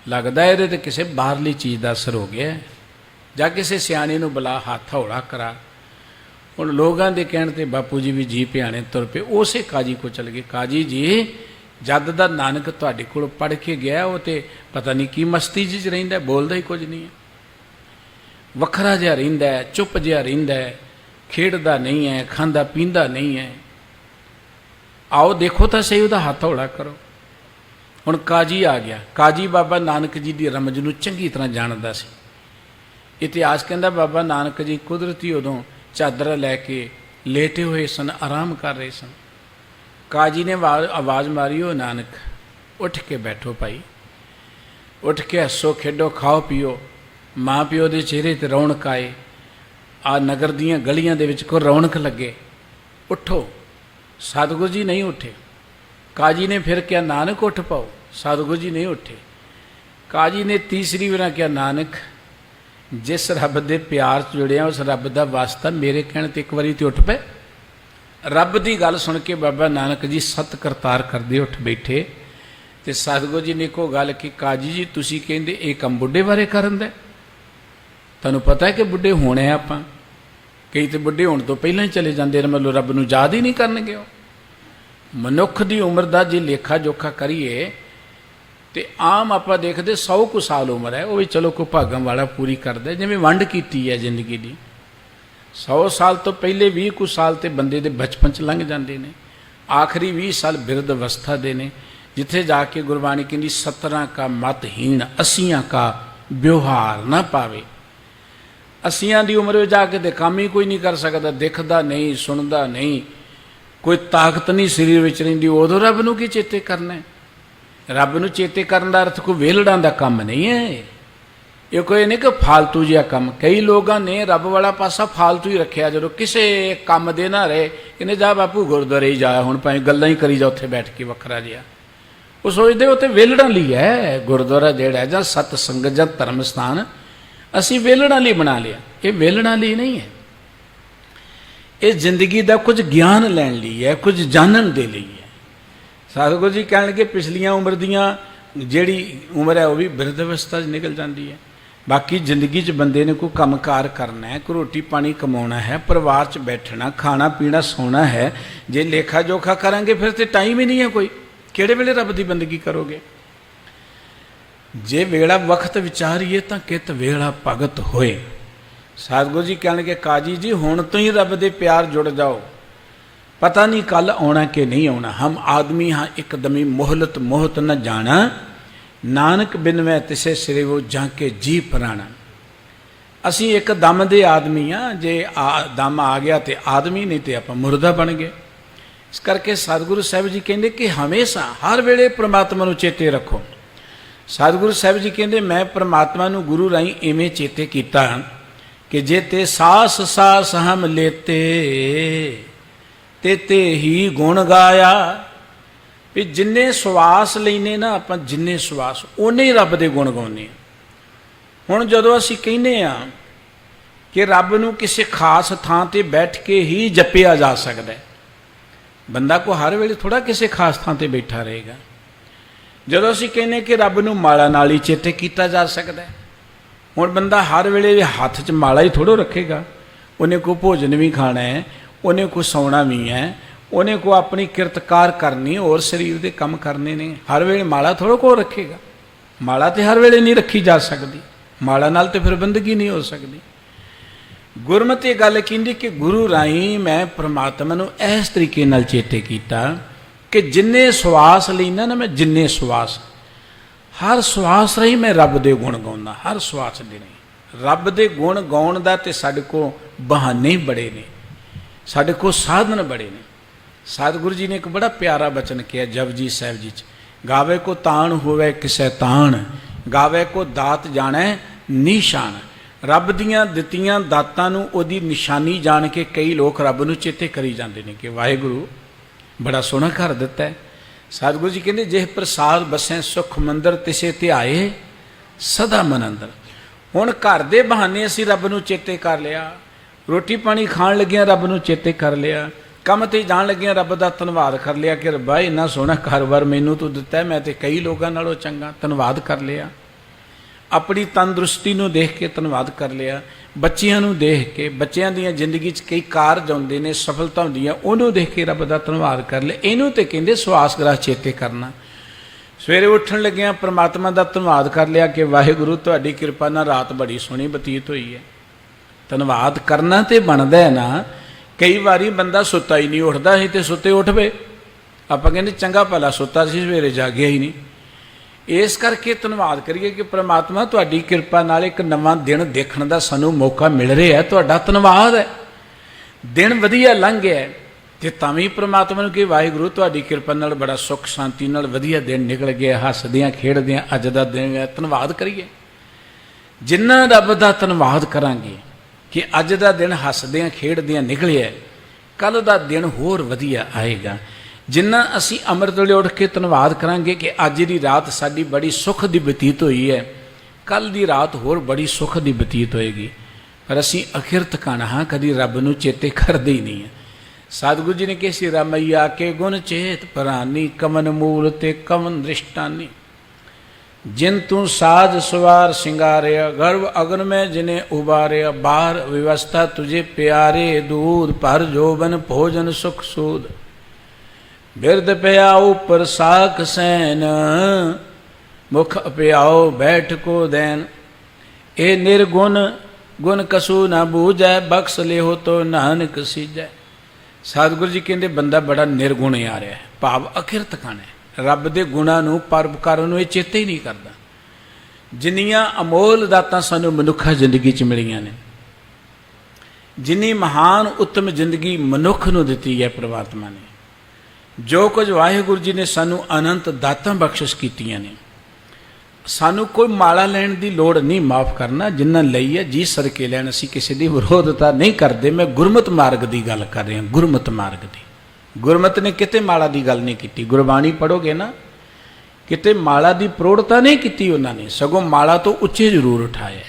लगदा है इहदे ते किसी बाहरली चीज़ का असर हो गया है, जां किसी सियाणे नूं बुला हत्थ हौला करा। हुण लोगों के कहण ते बापू जी भी जी पियाणे तुर पे, उसे काजी को चल गए। काजी जी जद दा नानक तुहाडे कोल पढ़ के गया, वो तो पता नहीं की मस्ती च रहिंदा, बोलदा ही कुछ नहीं है, वखरा जिहा रहिंदा है, चुप जिहा रहिंदा है, खेडदा नहीं है, खांदा पींदा नहीं है। आओ देखो तो सही, उहदा हत्थ हौला करो। हुण काजी आ गया। काजी बाबा नानक जी की रमज नूं चंगी तरह जानदा सी। इतिहास कहंदा बाबा नानक जी कुदरती उदों चादर लैके लेटे हुए सन, आराम कर रहे सन। काजी ने आवाज़ मारी, हो नानक उठ के बैठो भाई, उठ के हसो खेडो, खाओ पियो, माँ प्यो के चेहरे ते रौनक आए, आ नगर दीयां गलियां दे विच कोई रौनक लगे, उठो। सतगुरु जी नहीं उठे। काजी ने फिर क्या नानक उठ पाओ, सतगुरु जी नहीं उठे। काजी ने तीसरी बार क्या नानक जिस रब दे प्यार च जुड़िया उस रब का वास्ता मेरे कहने ते एक बारी तो उठ पे। रब की गल सुन के बाबा नानक जी सत करतार करते उठ बैठे। तो सतगुरु जी ने एको गल कि काजी जी तुसी कहंदे ये काम बुढ़े बारे करन दा, तुहानूं पता है कि बुढ़े होने आपां, कई तो बुढ़े होने तो पहलां ही चले जाते हैं, मतलब रब नूं याद ही नहीं करनगे। मनुख की उम्र का जे लेखा जोखा करिए तो आम आप देखते 100 कुछ साल उम्र है, वो भी चलो कोई भागम वाला पूरी करता है, जिवें वंड की है जिंदगी की। 100 साल तो पहले 20 कुछ साल तो बंदे दे बचपन च लंघ जाते हैं, आखिरी 20 साल बिरध अवस्था दे ने, जिथे जाके गुरबाणी कहती 17 का मतहीन 80 का व्यवहार ना पावे। 80 की उम्र में जाके तो काम ही कोई नहीं कर सकता, दिखता नहीं, सुनता नहीं, कोई ताकत नहीं शरीर में रहिंदी, उदों रब नूं की चेते करना है। रब नूं चेते करने का अर्थ कोई वेलड़ां दा काम नहीं है, ये कोई नहीं कि फालतू जिहा काम। कई लोगों ने रब वाला पासा फालतू ही रखा, जो किसी काम दे ना रहे कि जा बापू गुरुद्वारे ही जाया, हुण भावें गल्लां ही करी जा उत्थे बैठ के वखरा जिहा। वो सोचते उत्थे वेलड़ां लई है गुरुद्वारा जिहड़ा है, जां सतसंगत जां धर्म स्थान असीं वेलड़ां लई बना लिया, ये वेलड़ां लई नहीं है। ये जिंदगी का कुछ ज्ञान लैण लई है, कुछ जानन दे लई है। सतगुरु जी कहण लगे पिछलियां उम्र दियां जिहड़ी उम्र है वह भी बिरध अवस्था निकल जाती है। बाकी जिंदगी च बंदे ने कोई कामकार करना है, कोई रोटी पानी कमाना है, परिवार च बैठना, खाना पीना सोना है। जे लेखा जोखा करांगे फिर तो टाइम ही नहीं है कोई, किहड़े वेले रब की बंदगी करोगे। जे वेला वक्त विचारीए तो कित वेला भगत होए। सतगुरु जी कहणगे काजी जी हुण तो ही रब दे प्यार जुड़ जाओ, पता नहीं कल आना कि नहीं आना। हम आदमी हाँ एकदमी मोहलत मोहत न जाना, नानक बिन मैं तिसे सिरे वो जाके जी प्राणा। असी एक दम दे आदमी हाँ, जे दम आ गया तो आदमी, नहीं तो आप मुर्दा बन गए। इस करके सतगुरु साहब जी कहते कि हमेशा हर वेले परमात्मा नूं चेते रखो। सतगुरु साहब जी कहते मैं परमात्मा नूं गुरु राही इवें चेते कीता कि जे ते सास सास हम लेते ते ही गुण गाया। भी जिन्ने सुवास लेने ना आप, जिन्ने सुवास उन्ने ही रब दे गुण गाउने। हुण जदों असीं कहने आ कि रब नूं किसी खास थां ते बैठ के ही जपिया जा सकदा है, बंदा को हर वेले थोड़ा किसी खास थां ते बैठा रहेगा। जदों असीं कहने कि रब नूं माला नाल ही चेते कीता जा सकदा है, हुण बंदा हर वेले हत्थ 'च माला ही थोड़ो रखेगा। उन्हें को भोजन भी खाना है, उन्हें को सौना भी है, उन्हें को अपनी किरतकार करनी और शरीर के काम करने ने। हर वेले माला थोड़ा को रखेगा, माला तो हर वेले नहीं रखी जा सकती, माला नाल तो फिर बंदगी नहीं हो सकती। गुरमत ये गल कहती कि गुरु राही मैं परमात्मा नूं इस तरीके नाल चेते कीता कि जिन्ने सुवास लेना ना, मैं जिन्ने सुवास हर सुवास रही मैं रब दे गुण गाउंदा। हर सुवास दे नहीं रब दे गुण गाउण दा ते साडे को बहाने बड़े ने, साडे को साधन बड़े ने। सतगुरु जी ने एक बड़ा प्यारा बचन किया जपजी साहिब जी च, गावे को ताण होवे किसै ताण, गावे को दात जाने निशान। रब दियां दित्तियां दातां नूं ओदी निशानी जान के कई लोग रब नूं चेते करी जांदे ने कि वाहिगुरू बड़ा सोहना घर दिता है। सतगुरु जी कहते जिह प्रसाद बसै सुख मंदिर तिसे ध्याए सदा मन अंदर। हुण घर दे बहाने असीं रब नूं चेते कर लिया, रोटी पानी खाण लगियां रब नूं चेते कर लिया, काम ते जाण लगियां रब दा धन्नवाद कर लिया कि रब्बा इन्ना सोहना घर-बार मैनूं तूं दिता है, मैं ते कई लोगों नालों चंगा, धन्नवाद कर लिया। अपनी तंदुरुस्ती नूं देख के धन्नवाद कर लिया, बच्चियां नूं देख के, बच्चियां दीयां जिंदगी च कई कारज आउंदे ने, सफलता हुंदी है, उहनूं देख के रब दा धन्नवाद कर लिया। इहनूं ते कहंदे सवास ग्रह चेते करना। सवेरे उठण लगियां परमात्मा दा धन्नवाद कर लिया कि वाहिगुरू तुहाडी किरपा नाल रात बड़ी सोहनी बतीत होई है। धन्नवाद करना तो बनता है ना। कई बारी बंदा सुता ही नहीं उठता ही तो सुते उठ पे, आप कहते चंगा भला सुता सी सवेरे जागया ही नहीं। इस करके धन्नवाद करिए कि परमात्मा तुहाडी किरपा नाल एक नवां दिन देखण दा सानूं मौका मिल रहा है, तुहाडा धन्नवाद है। दिन वधिया लंघ गया ते तां वी परमात्मा नूं कि वाहिगुरू तुहाडी किरपा नाल बड़ा सुख शांति नाल वधिया दिन निकल गया, हसदियां खेड़दियां अज दा दिन है। धन्नवाद करिए, जिन्ना रब दा धन्नवाद करांगे कि अज दा दिन हसदियां खेड़दियां निकलिया, कल दा दिन होर वधिया आएगा। जिन्ना असी अमृत वेले उठ के धन्नवाद करांगे कि अज दी रात साडी बड़ी सुख दी बतीत हुई है, कल दी रात होर बड़ी सुख दी बतीत होएगी। पर असी अखिरत काना हाँ कदी रब नूं चेते करदे ही नहीं है। सतगुरु जी ने कहा रामैया के गुण चेत परानी, कमन मूल ते कमन दृष्टानी। जिन तू साज सवार सिंगारिया, गर्भ अगन में जिन्हें उबारिया, बार व्यवस्था तुझे प्यारे, दूध पर जोबन भोजन सुख सूद। बिरद प्याओ पर साख सैन, मुख प्याओ बैठ को दैन। ए निर्गुण गुण कसू न बूझै, बख्श ले हो तो नानक सीजै। सतगुरु जी कहते बंदा बड़ा निर्गुण आ रहा है, भाव अखिरत खाना है। रब दे गुणां नूं परोपकारां नूं चेते ही नहीं करता। जिन्नियां अमोल दातां सानूं मनुखा जिंदगी च मिलियां ने, जिन्नी महान उत्तम जिंदगी मनुख नूं दित्ती है परमात्मा ने, जो कुछ वाहिगुरू जी ने सानूं अनंत दातां बख्शिश कीतियां ने, सानूं कोई माला लैण दी लोड़ नहीं। माफ़ करना जिन्ना लई है जी सदके लैण, असीं किसी दी विरोधता नहीं करते। मैं गुरमत मार्ग की गल कर रहा, गुरमत मार्ग की। गुरमत ने किते माला की गल नहीं की। गुरबाणी पढ़ोगे ना, किते माला की प्रौढ़ता नहीं की उन्होंने, सगों माला तो उच्चे जरूर उठाया।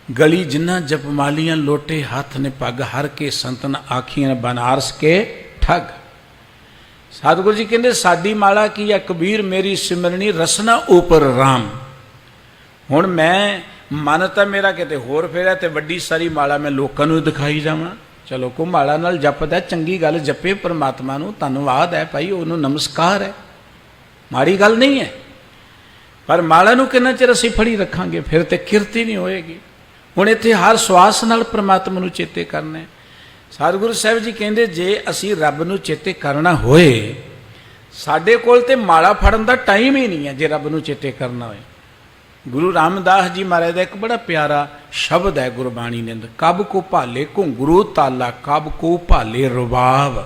गली जिन्ना जप मालियां लोटे हाथ ने पग, हर के संतन आखियां बनारस के ठग। सतगुरु जी कहते साडी माला की है कबीर मेरी सिमरनी, रसना ऊपर राम। ਹੁਣ ਮੈਂ ਮਨ ਤਾਂ ਮੇਰਾ ਕਿਤੇ ਹੋਰ ਫੇਰਿਆ ਤੇ ਵੱਡੀ ਸਾਰੀ ਮਾਲਾ ਮੈਂ ਲੋਕਾਂ ਨੂੰ ਦਿਖਾਈ ਜਾਵਾਂ। ਚਲੋ ਕੋ ਮਾਲਾ ਨਾਲ ਜਪਦਾ, ਚੰਗੀ ਗੱਲ, ਜਪੇ ਪਰਮਾਤਮਾ ਨੂੰ, ਧੰਨਵਾਦ ਹੈ ਭਾਈ, ਉਹਨੂੰ ਨਮਸਕਾਰ ਹੈ, ਮਾੜੀ ਗੱਲ ਨਹੀਂ ਹੈ। ਪਰ ਮਾਲਾ ਨੂੰ ਕਿੰਨਾ ਚਿਰ ਅਸੀਂ ਫੜੀ ਰੱਖਾਂਗੇ, ਫਿਰ ਤੇ ਕਿਰਤੀ ਨਹੀਂ ਹੋਏਗੀ। ਹੁਣ ਇੱਥੇ ਹਰ ਸਵਾਸ ਨਾਲ ਪਰਮਾਤਮਾ ਨੂੰ ਚੇਤੇ ਕਰਨਾ ਹੈ। ਸਤਿਗੁਰੂ ਸਾਹਿਬ ਜੀ ਕਹਿੰਦੇ ਜੇ ਅਸੀਂ ਰੱਬ ਨੂੰ ਚੇਤੇ ਕਰਨਾ ਹੋਏ, ਸਾਡੇ ਕੋਲ ਤੇ ਮਾਲਾ ਫੜਨ ਦਾ ਟਾਈਮ ਹੀ ਨਹੀਂ ਹੈ ਜੇ ਰੱਬ ਨੂੰ ਚੇਤੇ ਕਰਨਾ ਹੋਏ। ਗੁਰੂ ਰਾਮਦਾਸ ਜੀ ਮਹਾਰਾਜ ਦਾ ਇੱਕ ਬੜਾ ਪਿਆਰਾ ਸ਼ਬਦ ਹੈ ਗੁਰਬਾਣੀ ਦੇ ਅੰਦਰ, ਕਬ ਕੋ ਭਾਲੇ ਘੁੰਗਰੂ ਤਾਲਾ, ਕਬ ਕੋ ਭਾਲੇ ਰਬਾਬ।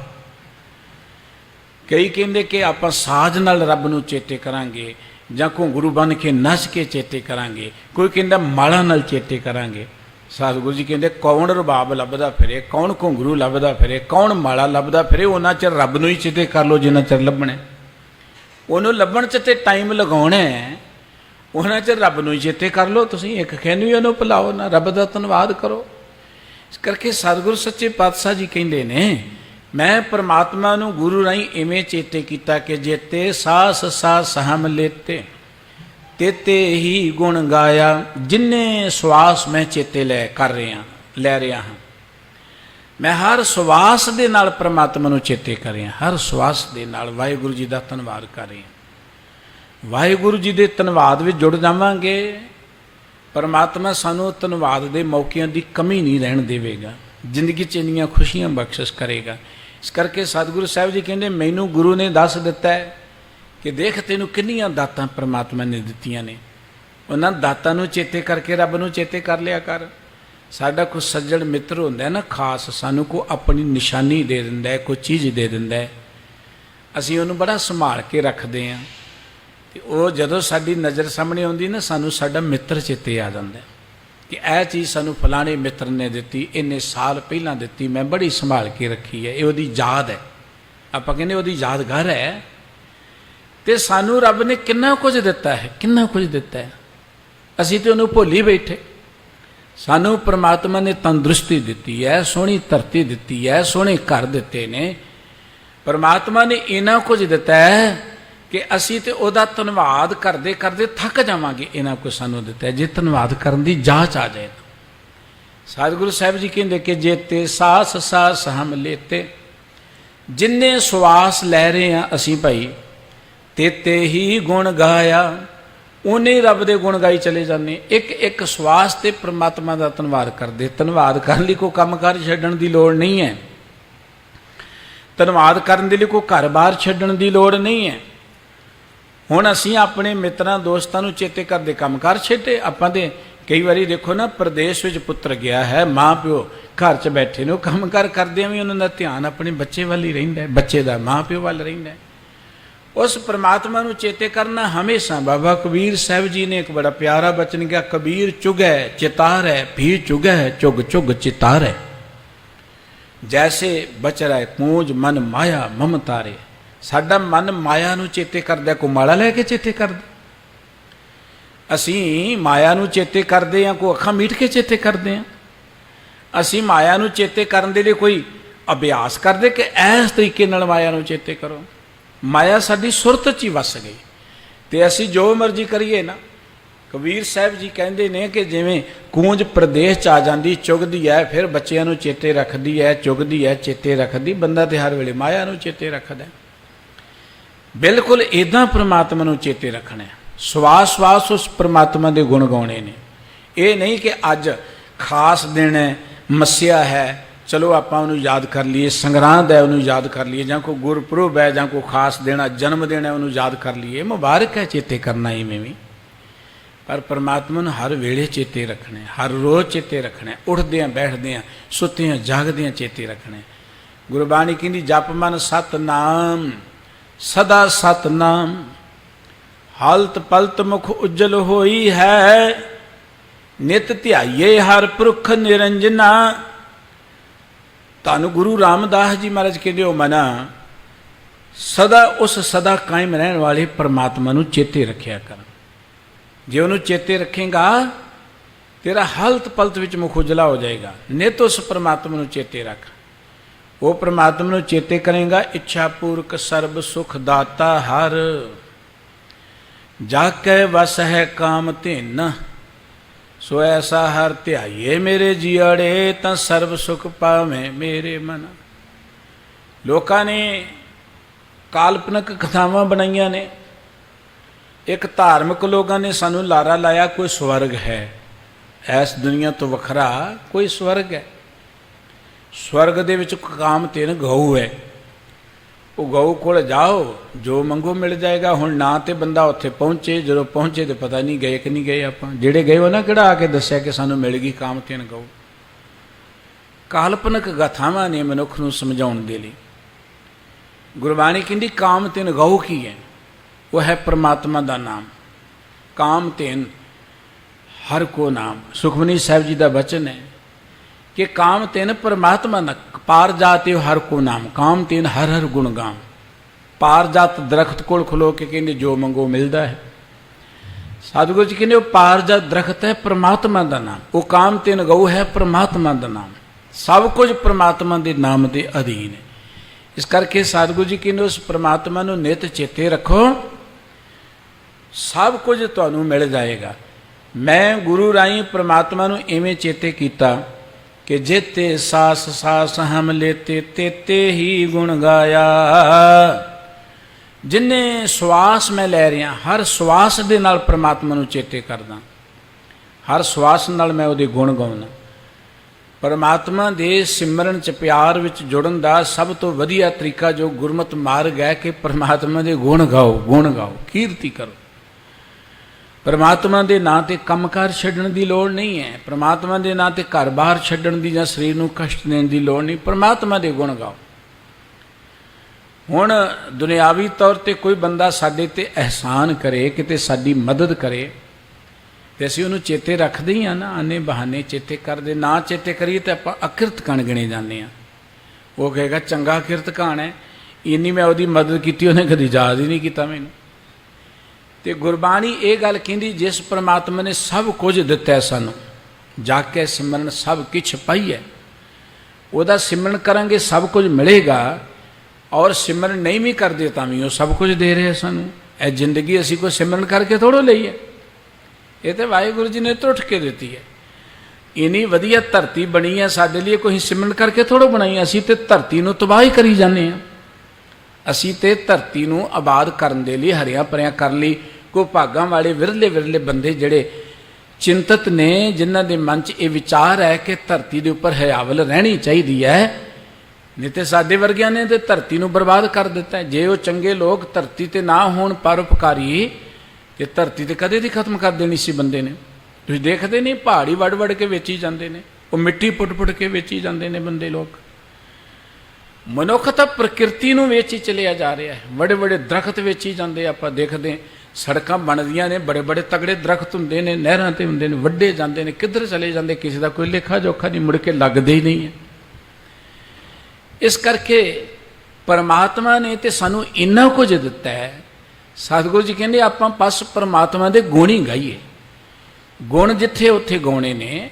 ਕਈ ਕਹਿੰਦੇ ਕਿ ਆਪਾਂ ਸਾਜ਼ ਨਾਲ ਰੱਬ ਨੂੰ ਚੇਤੇ ਕਰਾਂਗੇ ਜਾਂ ਘੁੰਗਰੂ ਬਣ ਕੇ ਨੱਚ ਕੇ ਚੇਤੇ ਕਰਾਂਗੇ, ਕੋਈ ਕਹਿੰਦਾ ਮਾਲਾ ਨਾਲ ਚੇਤੇ ਕਰਾਂਗੇ। ਸਤਿਗੁਰੂ ਜੀ ਕਹਿੰਦੇ ਕੌਣ ਰਬਾਬ ਲੱਭਦਾ ਫਿਰੇ, ਕੌਣ ਘੁੰਗਰੂ ਲੱਭਦਾ ਫਿਰੇ, ਕੌਣ ਮਾਲਾ ਲੱਭਦਾ ਫਿਰੇ, ਉਹਨਾਂ ਚਿਰ ਰੱਬ ਨੂੰ ਹੀ ਚੇਤੇ ਕਰ ਲਓ ਜਿੰਨਾ ਚਿਰ ਲੱਭਣਾ। ਉਹਨੂੰ ਲੱਭਣ 'ਚ ਤੇ ਟਾਈਮ ਲਗਾਉਣਾ, ਉਹਨਾਂ ਚਿਰ ਰੱਬ ਨੂੰ ਹੀ ਚੇਤੇ ਕਰ ਲਓ। ਤੁਸੀਂ ਇੱਕ ਖੈਨ ਵੀ ਉਹਨੂੰ ਭੁਲਾਓ ਨਾ, ਰੱਬ ਦਾ ਧੰਨਵਾਦ ਕਰੋ। ਇਸ ਕਰਕੇ ਸਤਿਗੁਰੂ ਸੱਚੇ ਪਾਤਸ਼ਾਹ ਜੀ ਕਹਿੰਦੇ ਨੇ ਮੈਂ ਪਰਮਾਤਮਾ ਨੂੰ ਗੁਰੂ ਰਾਹੀਂ ਇਵੇਂ ਚੇਤੇ ਕੀਤਾ ਕਿ ਜੇਤੇ ਸਾਸ ਸਾਸ ਹਮ ਲੇਤੇ ਤੇਤੇ ਹੀ ਗੁਣ ਗਾਇਆ। ਜਿੰਨੇ ਸਵਾਸ ਮੈਂ ਚੇਤੇ ਲੈ ਰਿਹਾ ਹਾਂ, ਮੈਂ ਹਰ ਸਵਾਸ ਦੇ ਨਾਲ ਪਰਮਾਤਮਾ ਨੂੰ ਚੇਤੇ ਕਰ ਰਿਹਾ, ਹਰ ਸਵਾਸ ਦੇ ਨਾਲ ਵਾਹਿਗੁਰੂ ਜੀ ਦਾ ਧੰਨਵਾਦ ਕਰ ਰਿਹਾ। ਵਾਹਿਗੁਰੂ ਜੀ ਦੇ ਧੰਨਵਾਦ ਵਿੱਚ ਜੁੜ ਜਾਵਾਂਗੇ, ਪਰਮਾਤਮਾ ਸਾਨੂੰ ਧੰਨਵਾਦ ਦੇ ਮੌਕਿਆਂ ਦੀ ਕਮੀ ਨਹੀਂ ਰਹਿਣ ਦੇਵੇਗਾ, ਜ਼ਿੰਦਗੀ 'ਚ ਇੰਨੀਆਂ ਖੁਸ਼ੀਆਂ ਬਖਸ਼ਿਸ਼ ਕਰੇਗਾ। ਇਸ ਕਰਕੇ ਸਤਿਗੁਰੂ ਸਾਹਿਬ ਜੀ ਕਹਿੰਦੇ ਮੈਨੂੰ ਗੁਰੂ ਨੇ ਦੱਸ ਦਿੱਤਾ ਹੈ ਕਿ ਦੇਖ ਤੈਨੂੰ ਕਿੰਨੀਆਂ ਦਾਤਾਂ ਪਰਮਾਤਮਾ ਨੇ ਦਿੱਤੀਆਂ ਨੇ, ਉਹਨਾਂ ਦਾਤਾਂ ਨੂੰ ਚੇਤੇ ਕਰਕੇ ਰੱਬ ਨੂੰ ਚੇਤੇ ਕਰ ਲਿਆ ਕਰ। ਸਾਡਾ ਕੋਈ ਸੱਜਣ ਮਿੱਤਰ ਹੁੰਦਾ ਨਾ ਖਾਸ, ਸਾਨੂੰ ਕੋਈ ਆਪਣੀ ਨਿਸ਼ਾਨੀ ਦੇ ਦਿੰਦਾ ਹੈ, ਕੋਈ ਚੀਜ਼ ਦੇ ਦਿੰਦਾ ਹੈ, ਅਸੀਂ ਉਹਨੂੰ ਬੜਾ ਸੰਭਾਲ ਕੇ ਰੱਖਦੇ ਹਾਂ, ਅਤੇ ਉਹ ਜਦੋਂ ਸਾਡੀ ਨਜ਼ਰ ਸਾਹਮਣੇ ਆਉਂਦੀ ਨਾ, ਸਾਨੂੰ ਸਾਡਾ ਮਿੱਤਰ ਚੇਤੇ ਆ ਜਾਂਦਾ ਕਿ ਇਹ ਚੀਜ਼ ਸਾਨੂੰ ਫਲਾਣੇ ਮਿੱਤਰ ਨੇ ਦਿੱਤੀ, ਇੰਨੇ ਸਾਲ ਪਹਿਲਾਂ ਦਿੱਤੀ, ਮੈਂ ਬੜੀ ਸੰਭਾਲ ਕੇ ਰੱਖੀ ਹੈ, ਇਹ ਉਹਦੀ ਯਾਦ ਹੈ। ਆਪਾਂ ਕਹਿੰਦੇ ਉਹਦੀ ਯਾਦਗਾਰ ਹੈ। ਅਤੇ ਸਾਨੂੰ ਰੱਬ ਨੇ ਕਿੰਨਾ ਕੁਝ ਦਿੱਤਾ ਹੈ, ਕਿੰਨਾ ਕੁਝ ਦਿੱਤਾ ਹੈ, ਅਸੀਂ ਤਾਂ ਉਹਨੂੰ ਭੁੱਲ ਹੀ ਬੈਠੇ। ਸਾਨੂੰ ਪਰਮਾਤਮਾ ਨੇ ਤੰਦਰੁਸਤੀ ਦਿੱਤੀ ਹੈ, ਸੋਹਣੀ ਧਰਤੀ ਦਿੱਤੀ ਹੈ, ਸੋਹਣੇ ਘਰ ਦਿੱਤੇ ਨੇ। ਪਰਮਾਤਮਾ ਨੇ ਇੰਨਾ ਕੁਝ ਦਿੱਤਾ ਹੈ ਕਿ ਅਸੀਂ ਤੇ ਉਹਦਾ ਧੰਨਵਾਦ ਕਰਦੇ ਕਰਦੇ ਥੱਕ ਜਾਵਾਂਗੇ, ਇਹਨਾਂ ਕੁਝ ਸਾਨੂੰ ਦਿੱਤਾ। ਜੇ ਧੰਨਵਾਦ ਕਰਨ ਦੀ ਜਾਂਚ ਆ ਜਾਏ ਤਾਂ ਸਤਿਗੁਰੂ ਸਾਹਿਬ ਜੀ ਕਹਿੰਦੇ ਕਿ ਜੇਤੇ ਸਾਸ ਸਾਸ ਹਮ ਲੇਤੇ, ਜਿੰਨੇ ਸਵਾਸ ਲੈ ਰਹੇ ਹਾਂ ਅਸੀਂ ਭਾਈ, ਤੇਤੇ ਹੀ ਗੁਣ ਗਾਇਆ, ਉਹਨੇ ਰੱਬ ਦੇ ਗੁਣ ਗਾਈ ਚਲੇ ਜਾਂਦੇ। ਇੱਕ ਇੱਕ ਸਵਾਸ ਤੇ ਪਰਮਾਤਮਾ ਦਾ ਧੰਨਵਾਦ ਕਰਦੇ। ਧੰਨਵਾਦ ਕਰਨ ਲਈ ਕੋਈ ਕੰਮਕਾਰ ਛੱਡਣ ਦੀ ਲੋੜ ਨਹੀਂ ਹੈ, ਧੰਨਵਾਦ ਕਰਨ ਦੇ ਲਈ ਕੋਈ ਘਰ-ਬਾਰ ਛੱਡਣ ਦੀ ਲੋੜ ਨਹੀਂ ਹੈ। ਹੁਣ ਅਸੀਂ ਆਪਣੇ ਮਿੱਤਰਾਂ ਦੋਸਤਾਂ ਨੂੰ ਚੇਤੇ ਕਰਦੇ ਕੰਮਕਾਰ ਛੱਡੇ। ਆਪਾਂ ਤੇ ਕਈ ਵਾਰੀ ਦੇਖੋ ਨਾ, ਪ੍ਰਦੇਸ਼ ਵਿੱਚ ਪੁੱਤਰ ਗਿਆ ਹੈ, ਮਾਂ ਪਿਓ ਘਰ 'ਚ ਬੈਠੇ ਨੇ, ਉਹ ਕੰਮਕਾਰ ਕਰਦਿਆਂ ਵੀ ਉਹਨਾਂ ਦਾ ਧਿਆਨ ਆਪਣੇ ਬੱਚੇ ਵੱਲ ਹੀ ਰਹਿੰਦਾ ਹੈ, ਬੱਚੇ ਦਾ ਮਾਂ ਪਿਓ ਵੱਲ ਰਹਿੰਦਾ ਹੈ। ਉਸ ਪਰਮਾਤਮਾ ਨੂੰ ਚੇਤੇ ਕਰਨਾ ਹਮੇਸ਼ਾ। ਬਾਬਾ ਕਬੀਰ ਸਾਹਿਬ ਜੀ ਨੇ ਇੱਕ ਬੜਾ ਪਿਆਰਾ ਬਚਨ ਕਿਹਾ, ਕਬੀਰ ਚੁਗੈ ਚਿਤਾਰੈ ਭੀ ਚੁਗੈ ਚੁਗ ਚੁਗ ਚਿਤਾਰੈ, ਜੈਸੇ ਬਚਰੈ ਕੂੰਜ ਮਨ ਮਾਇਆ ਮਮਤਾਰੇ। ਸਾਡਾ ਮਨ ਮਾਇਆ ਨੂੰ ਚੇਤੇ ਕਰਦਾ, ਕੋਈ ਮਾਲਾ ਲੈ ਕੇ ਚੇਤੇ ਕਰਦਾ। ਅਸੀਂ ਮਾਇਆ ਨੂੰ ਚੇਤੇ ਕਰਦੇ ਹਾਂ, ਕੋਈ ਅੱਖਾਂ ਮੀਟ ਕੇ ਚੇਤੇ ਕਰਦੇ ਹਾਂ। ਅਸੀਂ ਮਾਇਆ ਨੂੰ ਚੇਤੇ ਕਰਨ ਦੇ ਲਈ ਕੋਈ ਅਭਿਆਸ ਕਰਦੇ ਕਿ ਇਸ ਤਰੀਕੇ ਨਾਲ ਮਾਇਆ ਨੂੰ ਚੇਤੇ ਕਰੋ। ਮਾਇਆ ਸਾਡੀ ਸੁਰਤ 'ਚ ਹੀ ਵਸ ਗਈ ਅਤੇ ਅਸੀਂ ਜੋ ਮਰਜ਼ੀ ਕਰੀਏ ਨਾ। ਕਬੀਰ ਸਾਹਿਬ ਜੀ ਕਹਿੰਦੇ ਨੇ ਕਿ ਜਿਵੇਂ ਕੂੰਜ ਪ੍ਰਦੇਸ਼ 'ਚ ਆ ਜਾਂਦੀ, ਚੁਗਦੀ ਹੈ, ਫਿਰ ਬੱਚਿਆਂ ਨੂੰ ਚੇਤੇ ਰੱਖਦੀ ਹੈ, ਚੁਗਦੀ ਹੈ, ਚੇਤੇ ਰੱਖਦੀ, ਬੰਦਾ ਤੇ ਹਰ ਵੇਲੇ ਮਾਇਆ ਨੂੰ ਚੇਤੇ ਰੱਖਦਾ। ਬਿਲਕੁਲ ਇੱਦਾਂ ਪਰਮਾਤਮਾ ਨੂੰ ਚੇਤੇ ਰੱਖਣਾ, ਸਵਾਸ ਸਵਾਸ ਉਸ ਪਰਮਾਤਮਾ ਦੇ ਗੁਣ ਗਾਉਣੇ ਨੇ। ਇਹ ਨਹੀਂ ਕਿ ਅੱਜ ਖਾਸ ਦਿਨ ਹੈ, ਮੱਸਿਆ ਹੈ, ਚਲੋ ਆਪਾਂ ਉਹਨੂੰ ਯਾਦ ਕਰ ਲਈਏ, ਸੰਗਰਾਂਦ ਹੈ ਉਹਨੂੰ ਯਾਦ ਕਰ ਲਈਏ, ਜਾਂ ਕੋਈ ਗੁਰਪੁਰਬ ਹੈ, ਜਾਂ ਕੋਈ ਖਾਸ ਦਿਨ, ਜਨਮ ਦਿਨ ਹੈ ਉਹਨੂੰ ਯਾਦ ਕਰ ਲਈਏ, ਮੁਬਾਰਕ ਹੈ ਚੇਤੇ ਕਰਨਾ ਇਵੇਂ ਵੀ। ਪਰ ਪਰਮਾਤਮਾ ਨੂੰ ਹਰ ਵੇਲੇ ਚੇਤੇ ਰੱਖਣਾ, ਹਰ ਰੋਜ਼ ਚੇਤੇ ਰੱਖਣਾ, ਉੱਠਦਿਆਂ ਬੈਠਦਿਆਂ ਸੁੱਤਿਆਂ ਜਾਗਦਿਆਂ ਚੇਤੇ ਰੱਖਣਾ। ਗੁਰਬਾਣੀ ਕਹਿੰਦੀ ਜਪ ਮਨ ਸਤਨਾਮ ਸਦਾ ਸਤਨਾਮ, ਹਲਤ ਪਲਤ ਮੁਖ ਉਜਲ ਹੋਈ ਹੈ, ਨਿਤ ਧਿਆਈਏ ਹਰ ਪੁਰਖ ਨਿਰੰਜਨਾ। ਤੁਹਾਨੂੰ ਗੁਰੂ ਰਾਮਦਾਸ ਜੀ ਮਹਾਰਾਜ ਕਹਿੰਦੇ ਹੋ ਮਨਾ ਸਦਾ ਉਸ ਸਦਾ ਕਾਇਮ ਰਹਿਣ ਵਾਲੇ ਪਰਮਾਤਮਾ ਨੂੰ ਚੇਤੇ ਰੱਖਿਆ ਕਰ। ਜੇ ਉਹਨੂੰ ਚੇਤੇ ਰੱਖੇਗਾ ਤੇਰਾ ਹਲਤ ਪਲਤ ਵਿੱਚ ਮੁਖ ਉਜਲਾ ਹੋ ਜਾਏਗਾ। ਨਿਤ ਉਸ ਪਰਮਾਤਮਾ ਨੂੰ ਚੇਤੇ ਰੱਖ। ਉਹ ਪਰਮਾਤਮਾ ਨੂੰ ਚੇਤੇ ਕਰੇਗਾ, ਇੱਛਾ ਪੂਰਕ ਸਰਬ ਸੁਖ ਦਾਤਾ ਹਰ, ਜਾ ਕੇ ਵਸ ਹੈ ਕਾਮ ਧਿਨ, सो ऐसा हर ध्याइए मेरे जियड़े तां सर्व सुख पावे मेरे मन। लोकां ने काल्पनिक कथावां बनाईयां ने। एक धार्मिक लोगों ने सानू लारा लाया कोई स्वर्ग है, ऐस दुनिया तो वखरा कोई स्वर्ग है। स्वर्ग दे विच कामधेन गऊ है, वो गऊ कोल जाओ जो मंगो मिल जाएगा। हुण ना तो बंदा उत्थे पहुंचे, जो पहुंचे तो पता नहीं गए कि नहीं गए। आपां जेड़े गए हो ना किहड़ा आके दस्सिया कि सानू मिल गई कामधेन गऊ। काल्पनिक गाथावां ने मनुख नूं समझाउण दे लई। गुरबाणी कहंदी कामधेन गऊ की है, वह है परमात्मा का नाम। कामधेन हर को नाम। सुखमनी साहिब जी का वचन है कि कामधेन परमात्मा न पार जाते हर को नाम। कामधेन हर हर गुण गाम। पार जात दरख्त कोल खलो के कहते जो मंगो मिलता है। सतगुरु जी कहते वो पार जात दरख्त है परमात्मा का नाम। वो कामधेन गऊ है परमात्मा का नाम। सब कुछ परमात्मा के नाम के अधीन है। इस करके सतगुरु जी कहते उस परमात्मा नूं नित चेते रखो, सब कुछ तुहानूं मिल जाएगा। मैं गुरु राही परमात्मा नूं इवें चेते कीता कि जेते सास सास हम लेते तेते ही गुण गाया। जिन्ने श्वास मैं लै रहा, हर श्वास दे नाल परमात्मा नूं चेते करदा, हर श्वास नाल मैं उहदे गुण गाउंदा। परमात्मा दे सिमरन च प्यार विच जुड़न दा सब तो वधिया तरीका जो गुरमत मार्ग है कि परमात्मा दे गुण गाओ, कीर्ति करो। परमात्मा दे नां ते कंमकार छड्डण दी लोड़ नहीं है। परमात्मा दे नां ते घर बाहर छड्डण दी जां शरीर नूं कष्ट देण दी लोड़ नहीं। परमात्मा दे गुण गाओ। हुण दुनियावी तौर ते कोई बंदा साडे ते एहसान करे, किते साडी मदद करे ते असीं उहनूं चेते रखदे ही ना, आने बहाने चेते करदे। ना चेते करिए तो आपां अकिरत कण गिणे जांदे आ। वो कहेगा चंगा किरत कान है, इन्नी मैं उहदी मदद कीती उहने कदी याद ही नहीं कीता मैनूं। ते गुरबाणी ये गल कहंदी जिस परमात्मा ने सब कुछ दिता है सानूं, जाके सिमरन सब किछ पाई है। उहदा सिमरन करांगे सब कुछ मिलेगा, और सिमरन नहीं भी करदे तां भी वो सब कुछ दे रहे सानूं। ए जिंदगी असीं कोई सिमरन करके थोड़ो लई है, ये तो वाहिगुरू जी ने तुठ के दी है। इन्नी वधिया धरती बनी है साडे लिए, कोई सिमरन करके थोड़ो बनाई। असीं ते धरती नूं तबाह ही करी जाने आ। असीं ते धरती नूं आबाद करन दे लई हरिया भरिया कर लई। कोई भागां वाले विरले विरले बंदे जिहड़े चिंतत ने, जिन्हां दे मन च ये विचार है कि धरती दे उपर हयावल रहनी चाहिदी है। नहीं तो साडे वर्गियां ने ते धरती नूं बर्बाद कर दिता है। जे वो चंगे लोग धरती ते ना होण परोपकारी, ये धरती तो कदे दी खत्म कर देनी सी बंदे ने। तुसीं देखदे नहीं पहाड़ी वड़ वड़ के वेची जाते हैं, वो मिट्टी पुट पुट के वेची जाते हैं बंदे लोग। मनुख तो प्रकृति नूं वेची चलिया जा रहा है। बड़े बड़े दरख्त वेची जाते, आपां देखदे सड़कां बनदियां ने, बड़े बड़े तगड़े दरख्त हुंदे ने, नहरां ते हुंदे ने, वड्डे जाते हैं, किधर चले जाते, किसी का कोई लेखा जोखा नहीं, मुड़ के लगदे ही नहीं है। इस करके परमात्मा ने तो सानूं इन्ना कुछ दिता है। सतगुरु जी कहते आपां बस परमात्मा दे गुण ही गाइए। गुण जिथे उत्थे गाउणे ने,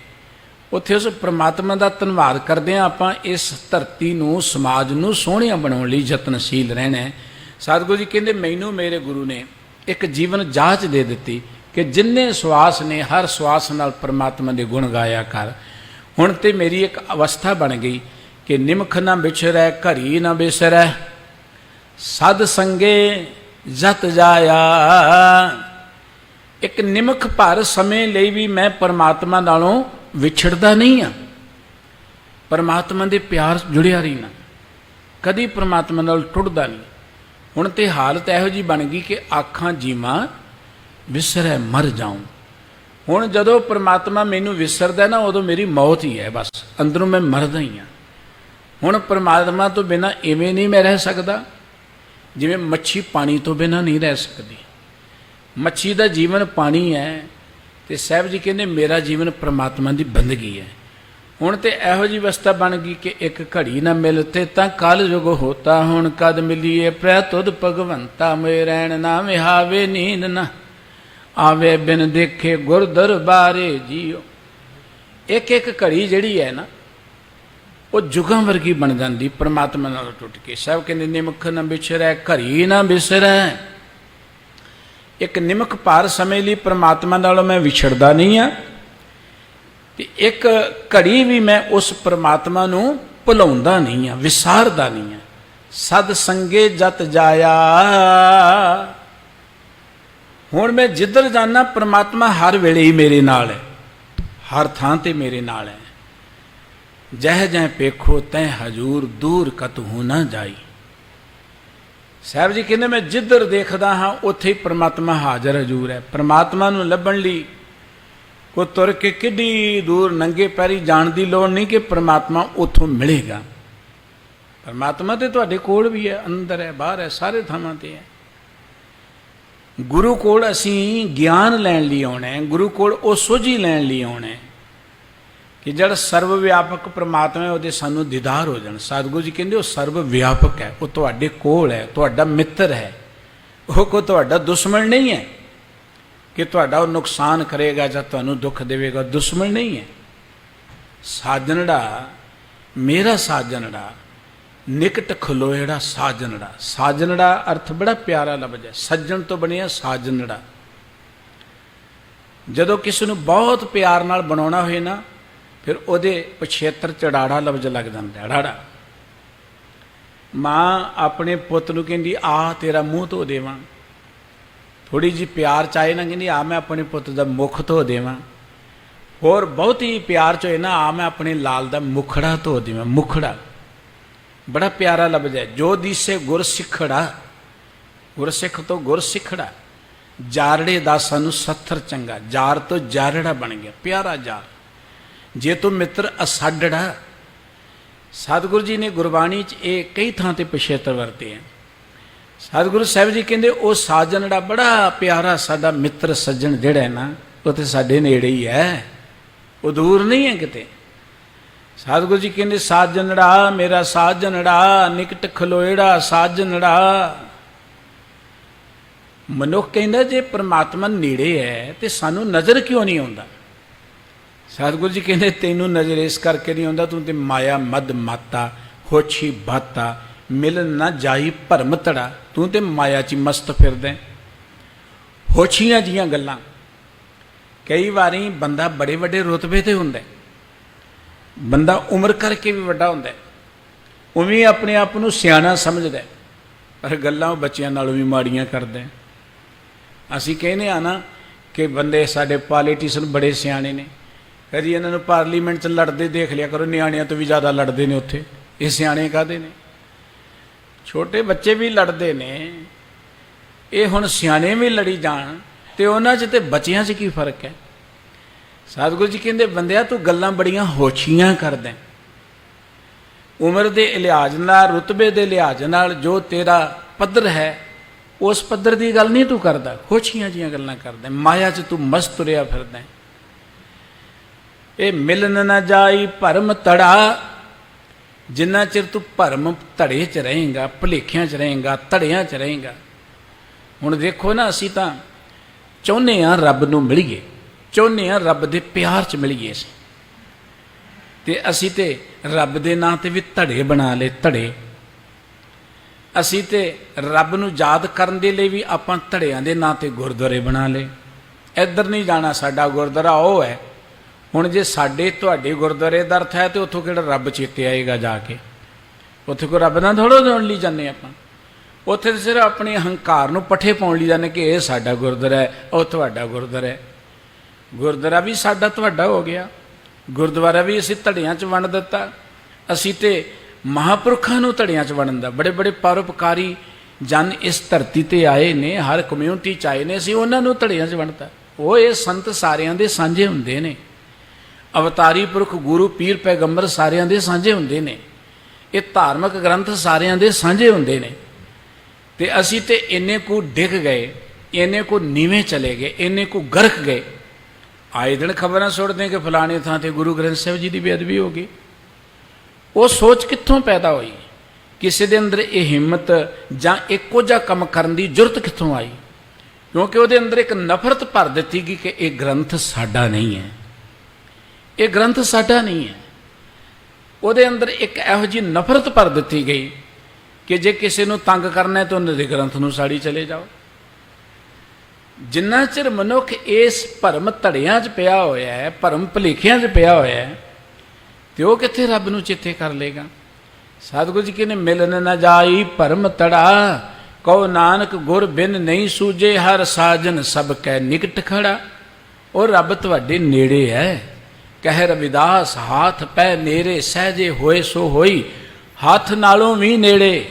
उत्थे उस परमात्मा का धन्नवाद करदे आं। आपां इस धरती नूं समाज नूं सोहणिया बनाउण लई यतनशील रहना है। सतगुरु जी कहते मैनूं मेरे गुरु ने एक जीवन जाच दे दित्ती कि जिन्ने श्वास ने हर श्वास नाल परमात्मा दे गुण गाया कर। हुण ते मेरी एक अवस्था बन गई कि निमख ना बिछरै घरी ना बिसरै, सद संगे जत जाया। एक निमख भर समय ਲਈ भी मैं परमात्मा नालों विछड़दा नहीं हाँ। परमात्मा दे प्यार जुड़िया रहीना, कदी परमात्मा नाल टुटदा नहीं। हुण ते हालत इहो जी बन गई कि आखां जीवां विसरै मर जाऊं। हुण जदों परमात्मा मैनूं विसरदा ना, उदों मेरी मौत ही है। बस अंदरों मैं मरदा ही हाँ। हुण परमात्मा तो बिना इवें नहीं मैं रह सकदा जिवें मच्छी पानी तो बिना नहीं रह सकती। मच्छी का जीवन पानी है, तो साहब जी कहते मेरा जीवन परमात्मा की बंदगी है। हुण तो इहो जी अवस्था बन गई कि एक घड़ी ना मिलते तां कल युग होता, हुण कद मिलीए प्रै तुद भगवंता। मोए रैण ना विहावे नींद ना आवे, बिन देखे गुर दरबारे जियो। एक एक घड़ी जिहड़ी है ना, वो जुगां वर्गी बन जाती परमात्मा नाल टुट के। सब कहते निमख ना बिछरै घरी ना बिसरै। एक निमख भार समय लिए परमात्मा नालों मैं विछड़दा नहीं हाँ। ਤੇ ਇੱਕ ਘੜੀ ਵੀ ਮੈਂ ਉਸ ਪ੍ਰਮਾਤਮਾ ਨੂੰ ਭੁਲਾਉਂਦਾ ਨਹੀਂ ਆ, ਵਿਸਾਰਦਾ ਨਹੀਂ ਆ। ਸਦ ਸੰਗੇ ਜਤ ਜਾਇਆ। ਹੁਣ ਮੈਂ ਜਿੱਧਰ ਜਾਣਾ ਪ੍ਰਮਾਤਮਾ ਹਰ ਵੇਲੇ ਹੀ ਮੇਰੇ ਨਾਲ ਹੈ, ਹਰ ਥਾਂ ਤੇ ਮੇਰੇ ਨਾਲ ਹੈ। ਜਹ ਜਹ ਪੇਖੋ ਤੈ ਹਜੂਰ ਦੂਰ ਕਤਹੂ ਨਾ ਜਾਈ। ਸਾਹਿਬ ਜੀ ਕਹਿੰਦੇ ਮੈਂ ਜਿੱਧਰ ਦੇਖਦਾ ਹਾਂ ਉੱਥੇ ਹੀ ਪ੍ਰਮਾਤਮਾ ਹਾਜ਼ਰ ਹਜੂਰ ਹੈ। ਪ੍ਰਮਾਤਮਾ ਨੂੰ ਲੱਭਣ ਲਈ ਕੋ ਤੁਰ ਕੇ ਕਿੱਡੀ ਦੂਰ ਨੰਗੇ ਪੈਰੀ ਜਾਣ ਦੀ ਲੋੜ ਨਹੀਂ ਕਿ ਪ੍ਰਮਾਤਮਾ ਉੱਥੋਂ ਮਿਲੇਗਾ। ਪ੍ਰਮਾਤਮਾ ਤੇ ਤੁਹਾਡੇ ਕੋਲ ਵੀ ਹੈ, ਅੰਦਰ ਹੈ, ਬਾਹਰ ਹੈ, ਸਾਰੇ ਥਾਵਾਂ ਤੇ ਹੈ। ਗੁਰੂ ਕੋਲ ਅਸੀਂ ਗਿਆਨ ਲੈਣ ਲਈ ਆਉਣਾ ਹੈ, ਗੁਰੂ ਕੋਲ ਉਹ ਸੋਝੀ ਲੈਣ ਲਈ ਆਉਣਾ ਹੈ ਕਿ ਜਿਹੜਾ ਸਰਵ ਵਿਆਪਕ ਪ੍ਰਮਾਤਮਾ ਹੈ ਉਹਦੇ ਸਾਨੂੰ ਦੀਦਾਰ ਹੋ ਜਾਣ। ਸਤਿਗੁਰੂ ਜੀ ਕਹਿੰਦੇ ਉਹ ਸਰਵ ਵਿਆਪਕ ਹੈ, ਉਹ ਤੁਹਾਡੇ ਕੋਲ ਹੈ, ਤੁਹਾਡਾ ਮਿੱਤਰ ਹੈ, ਉਹ ਕੋਈ ਤੁਹਾਡਾ ਦੁਸ਼ਮਣ ਨਹੀਂ ਹੈ ਕਿ ਤੁਹਾਡਾ ਉਹ ਨੁਕਸਾਨ ਕਰੇਗਾ ਜਾਂ ਤੁਹਾਨੂੰ ਦੁੱਖ ਦੇਵੇਗਾ। ਦੁਸ਼ਮਣ ਨਹੀਂ ਹੈ। ਸਾਜਣੜਾ ਮੇਰਾ ਸਾਜਣੜਾ ਨਿਕਟ ਖਲੋਏੜਾ ਸਾਜਣੜਾ। ਸਾਜਣੜਾ ਅਰਥ ਬੜਾ ਪਿਆਰਾ ਲਫ਼ਜ਼ ਹੈ, ਸੱਜਣ ਤੋਂ ਬਣਿਆ ਸਾਜਣੜਾ। ਜਦੋਂ ਕਿਸੇ ਨੂੰ ਬਹੁਤ ਪਿਆਰ ਨਾਲ ਬਣਾਉਣਾ ਹੋਏ ਨਾ ਫਿਰ ਉਹਦੇ ਪਿਛੇਤਰ ਚੜਾੜਾ ਲਫ਼ਜ਼ ਲੱਗ ਜਾਂਦਾ, ੜਾੜਾ। ਮਾਂ ਆਪਣੇ ਪੁੱਤ ਨੂੰ ਕਹਿੰਦੀ ਆ ਤੇਰਾ ਮੂੰਹ ਧੋ ਦੇਵਾਂ, ਥੋੜੀ ਜਿਹੀ ਪਿਆਰ ਚਾਹੇ ਨਾ ਕਹਿੰਦੀ ਆ ਮੈਂ ਆਪਣੇ ਪੁੱਤ ਦਾ ਮੁਖ ਧੋ ਦੇਵਾਂ। ਹੋਰ ਬਹੁਤ ਹੀ ਪਿਆਰ ਚ ਹੋਏ ਨਾ ਆ ਮੈਂ ਆਪਣੇ ਲਾਲ ਦਾ ਮੁਖੜਾ ਧੋ ਦੇਵਾਂ। ਮੁਖੜਾ ਬੜਾ ਪਿਆਰਾ ਲਫ਼ਜ਼ ਹੈ। ਜੋ ਦਿਸੇ ਗੁਰ ਸਿੱਖੜਾ, ਗੁਰਸਿੱਖ ਤੋਂ ਗੁਰ ਸਿੱਖੜਾ। ਜਾਰੜੇ ਦਾ ਸਾਨੂੰ ਸੱਥਰ ਚੰਗਾ, ਜਾਰ ਤੋਂ ਜਾਰੜਾ ਬਣ ਗਿਆ, ਪਿਆਰਾ ਜਾਰ। ਜੇ ਤੂੰ ਮਿੱਤਰ ਅਸਾਡੜਾ। ਸਤਿਗੁਰੂ ਜੀ ਨੇ ਗੁਰਬਾਣੀ 'ਚ ਇਹ ਕਈ ਥਾਂ ਤੇ ਪਿਛੇਤਰ ਵਰਤੇ ਹੈ। ਸਤਿਗੁਰੂ ਸਾਹਿਬ ਜੀ ਕਹਿੰਦੇ ਉਹ ਸਾਜਣੜਾ ਬੜਾ ਪਿਆਰਾ ਸਾਡਾ ਮਿੱਤਰ ਸੱਜਣ ਜਿਹੜਾ ਹੈ ਨਾ ਉਹ ਤੇ ਸਾਡੇ ਨੇੜੇ ਹੀ ਹੈ, ਉਹ ਦੂਰ ਨਹੀਂ ਹੈ ਕਿਤੇ। ਸਤਿਗੁਰੂ ਜੀ ਕਹਿੰਦੇ ਸਾਜਣੜਾ ਮੇਰਾ ਸਾਜਣੜਾ ਨਿਕਟ ਖਲੋਏੜਾ ਸਾਜਣੜਾ। ਮਨੁੱਖ ਕਹਿੰਦਾ ਜੇ ਪ੍ਰਮਾਤਮਾ ਨੇੜੇ ਹੈ ਤੇ ਸਾਨੂੰ ਨਜ਼ਰ ਕਿਉਂ ਨਹੀਂ ਆਉਂਦਾ? ਸਤਿਗੁਰੂ ਜੀ ਕਹਿੰਦੇ ਤੈਨੂੰ ਨਜ਼ਰ ਇਸ ਕਰਕੇ ਨਹੀਂ ਆਉਂਦਾ ਤੂੰ ਤੇ ਮਾਇਆ ਮਦ ਮਾਤਾ ਹੋਛੀ ਬਾਤਾ ਮਿਲਨ ਨਾ ਜਾਈ ਭਰਮ ਧੜਾ। ਤੂੰ ਤੇ ਮਾਇਆ 'ਚ ਮਸਤ ਫਿਰਦਾ, ਹੋਛੀਆਂ ਜੀਆਂ ਗੱਲਾਂ। ਕਈ ਵਾਰੀ ਬੰਦਾ ਬੜੇ ਵੱਡੇ ਰੁਤਬੇ ਤੇ ਹੁੰਦਾ, ਬੰਦਾ ਉਮਰ ਕਰਕੇ ਵੀ ਵੱਡਾ ਹੁੰਦਾ, ਉਵੇਂ ਆਪਣੇ ਆਪ ਨੂੰ ਸਿਆਣਾ ਸਮਝਦਾ, ਪਰ ਗੱਲਾਂ ਉਹ ਬੱਚਿਆਂ ਨਾਲੋਂ ਵੀ ਮਾੜੀਆਂ ਕਰਦਾ। ਅਸੀਂ ਕਹਿੰਦੇ ਆ ਨਾ ਕਿ ਬੰਦੇ ਸਾਡੇ ਪੋਲੀਟੀਸ਼ਨ ਬੜੇ ਸਿਆਣੇ ਨੇ, ਕਦੀ ਇਹਨਾਂ ਨੂੰ ਪਾਰਲੀਮੈਂਟ 'ਚ ਲੜਦੇ ਦੇਖ ਲਿਆ ਕਰੋ, ਨਿਆਣਿਆਂ ਤੋਂ ਵੀ ਜ਼ਿਆਦਾ ਲੜਦੇ ਨੇ ਉੱਥੇ। ਇਹ ਸਿਆਣੇ ਕਾਹਦੇ ਨੇ? ਛੋਟੇ ਬੱਚੇ ਵੀ ਲੜਦੇ ਨੇ, ਇਹ ਹੁਣ ਸਿਆਣੇ ਵੀ ਲੜੀ ਜਾਣ ਤੇ ਉਹਨਾਂ 'ਚ ਤੇ ਬੱਚਿਆਂ 'ਚ ਕੀ ਫਰਕ ਹੈ? ਸਤਿਗੁਰੂ ਜੀ ਕਹਿੰਦੇ ਬੰਦਿਆ ਤੂੰ ਗੱਲਾਂ ਬੜੀਆਂ ਹੋਛੀਆਂ ਕਰਦਾ, ਉਮਰ ਦੇ ਲਿਹਾਜ਼ ਨਾਲ ਰੁਤਬੇ ਦੇ ਲਿਹਾਜ਼ ਨਾਲ ਜੋ ਤੇਰਾ ਪੱਧਰ ਹੈ ਉਸ ਪੱਧਰ ਦੀ ਗੱਲ ਨਹੀਂ ਤੂੰ ਕਰਦਾ, ਹੋਛੀਆਂ ਜੀਆਂ ਗੱਲਾਂ ਕਰਦਾ, ਮਾਇਆ 'ਚ ਤੂੰ ਮਸਤ ਤੁਰਿਆ ਫਿਰਦਾ। ਇਹ ਮਿਲਨ ਨਾ ਜਾਈ ਭਰਮ ਧੜਾ। ਜਿੰਨਾ ਚਿਰ ਤੂੰ ਭਰਮ ਧੜੇ 'ਚ ਰਹੇਂਗਾ, ਭੁਲੇਖਿਆਂ 'ਚ ਰਹੇਂਗਾ, ਧੜਿਆਂ 'ਚ ਰਹੇਂਗਾ। ਹੁਣ ਦੇਖੋ ਨਾ ਅਸੀਂ ਤਾਂ ਚਾਹੁੰਦੇ ਹਾਂ ਰੱਬ ਨੂੰ ਮਿਲੀਏ, ਚਾਹੁੰਦੇ ਹਾਂ ਰੱਬ ਦੇ ਪਿਆਰ 'ਚ ਮਿਲੀਏ ਅਸੀਂ, ਤੇ ਅਸੀਂ ਤੇ ਰੱਬ ਦੇ ਨਾਂ ਤੇ ਵੀ ਧੜੇ ਬਣਾ ਲਏ, ਧੜੇ। ਅਸੀਂ ਤੇ ਰੱਬ ਨੂੰ ਯਾਦ ਕਰਨ ਦੇ ਲਈ ਵੀ ਆਪਾਂ ਧੜਿਆਂ ਦੇ ਨਾਂ ਤੇ ਗੁਰਦੁਆਰੇ ਬਣਾ ਲਏ। ਇੱਧਰ ਨਹੀਂ ਜਾਣਾ, ਸਾਡਾ ਗੁਰਦੁਆਰਾ ਉਹ ਹੈ। ਹੁਣ ਜੇ ਸਾਡੇ ਤੁਹਾਡੇ ਗੁਰਦੁਆਰੇ ਦਾ ਅਰਥ ਹੈ ਤੇ ਉੱਥੋਂ ਕਿਹੜਾ ਰੱਬ ਚੇਤੇ ਆਏਗਾ ਜਾ ਕੇ? ਉੱਥੇ ਕੋਈ ਰੱਬ ਨਾਲ ਥੋੜ੍ਹਾ ਜੋੜਨ ਲਈ ਜਾਂਦੇ ਆਪਾਂ, ਉੱਥੇ ਤਾਂ ਸਿਰਫ ਆਪਣੇ ਹੰਕਾਰ ਨੂੰ ਪੱਠੇ ਪਾਉਣ ਲਈ ਜਾਂਦੇ ਕਿ ਇਹ ਸਾਡਾ ਗੁਰਦੁਆਰਾ ਹੈ, ਉਹ ਤੁਹਾਡਾ ਗੁਰਦੁਆਰਾ ਹੈ। ਗੁਰਦੁਆਰਾ ਵੀ ਸਾਡਾ ਤੁਹਾਡਾ ਹੋ ਗਿਆ, ਗੁਰਦੁਆਰਾ ਵੀ ਅਸੀਂ ਧੜਿਆਂ 'ਚ ਵੰਡ ਦਿੱਤਾ। ਅਸੀਂ ਤੇ ਮਹਾਂਪੁਰਖਾਂ ਨੂੰ ਧੜਿਆਂ 'ਚ ਵੰਡਣ ਦਾ, ਬੜੇ ਬੜੇ ਪਰਉਪਕਾਰੀ ਜਨ ਇਸ ਧਰਤੀ 'ਤੇ ਆਏ ਨੇ, ਹਰ ਕਮਿਊਨਿਟੀ 'ਚ ਆਏ ਨੇ, ਅਸੀਂ ਉਹਨਾਂ ਨੂੰ ਧੜਿਆਂ 'ਚ ਵੰਡਤਾ। ਉਹ ਇਹ ਸੰਤ ਸਾਰਿਆਂ ਦੇ ਸਾਂਝੇ ਹੁੰਦੇ ਨੇ, ਅਵਤਾਰੀ ਪੁਰਖ ਗੁਰੂ ਪੀਰ ਪੈਗੰਬਰ ਸਾਰਿਆਂ ਦੇ ਸਾਂਝੇ ਹੁੰਦੇ ਨੇ, ਇਹ ਧਾਰਮਿਕ ਗ੍ਰੰਥ ਸਾਰਿਆਂ ਦੇ ਸਾਂਝੇ ਹੁੰਦੇ ਨੇ। ਤੇ ਅਸੀਂ ਤੇ ਇੰਨੇ ਕੁ ਡਿੱਗ ਗਏ, ਇੰਨੇ ਕੁ ਨੀਵੇਂ ਚਲੇ ਗਏ, ਇੰਨੇ ਕੁ ਗਰਕ ਗਏ। ਆਏ ਦਿਨ ਖਬਰਾਂ ਸੁਣਦੇ ਕਿ ਫਲਾਣੇ ਥਾਂ ਤੇ ਗੁਰੂ ਗ੍ਰੰਥ ਸਾਹਿਬ ਜੀ ਦੀ ਬੇਅਦਬੀ ਹੋ ਗਈ। ਉਹ ਸੋਚ ਕਿੱਥੋਂ ਪੈਦਾ ਹੋਈ? ਕਿਸੇ ਦੇ ਅੰਦਰ ਇਹ ਹਿੰਮਤ ਜਾਂ ਇੱਕੋ ਜਿਹਾ ਕੰਮ ਕਰਨ ਦੀ ਜ਼ਰੂਰਤ ਕਿੱਥੋਂ ਆਈ? ਕਿਉਂਕਿ ਉਹਦੇ ਅੰਦਰ ਇੱਕ ਨਫ਼ਰਤ ਭਰ ਦਿੱਤੀ ਗਈ ਕਿ ਇਹ ਗ੍ਰੰਥ ਸਾਡਾ ਨਹੀਂ ਹੈ, ਇਹ ਗ੍ਰੰਥ ਸਾਡਾ ਨਹੀਂ ਹੈ। ਉਹਦੇ ਅੰਦਰ ਇੱਕ ਇਹੋ ਜਿਹੀ ਨਫ਼ਰਤ ਭਰ ਦਿੱਤੀ ਗਈ ਕਿ ਜੇ ਕਿਸੇ ਨੂੰ ਤੰਗ ਕਰਨਾ ਹੈ ਤਾਂ ਉਹਨਾਂ ਦੇ ਗ੍ਰੰਥ ਨੂੰ ਸਾੜੀ ਚਲੇ ਜਾਓ। ਜਿੰਨਾ ਚਿਰ ਮਨੁੱਖ ਇਸ ਭਰਮ ਧੜਿਆਂ 'ਚ ਪਿਆ ਹੋਇਆ ਹੈ, ਭਰਮ ਭੁਲੇਖਿਆਂ 'ਚ ਪਿਆ ਹੋਇਆ ਹੈ, ਤੇ ਉਹ ਕਿੱਥੇ ਰੱਬ ਨੂੰ ਚੇਤੇ ਕਰ ਲੇਗਾ। ਸਤਿਗੁਰੂ ਜੀ ਕਹਿੰਦੇ ਮਿਲਨ ਨਾ ਜਾਈ ਭਰਮ ਧੜਾ, ਕਹੋ ਨਾਨਕ ਗੁਰ ਬਿਨ ਨਹੀਂ ਸੂਝੇ, ਹਰ ਸਾਜਨ ਸਭ ਕੈ ਨਿਕਟ ਖੜਾ। ਉਹ ਰੱਬ ਤੁਹਾਡੇ ਨੇੜੇ ਹੈ। ਕਹਿ ਰਵਿਦਾਸ ਹਾਥ ਪੈ ਨੇੜੇ, ਸਹਿਜੇ ਹੋਏ ਸੋ ਹੋਈ, ਹੱਥ ਨਾਲੋਂ ਵੀ ਨੇੜੇ।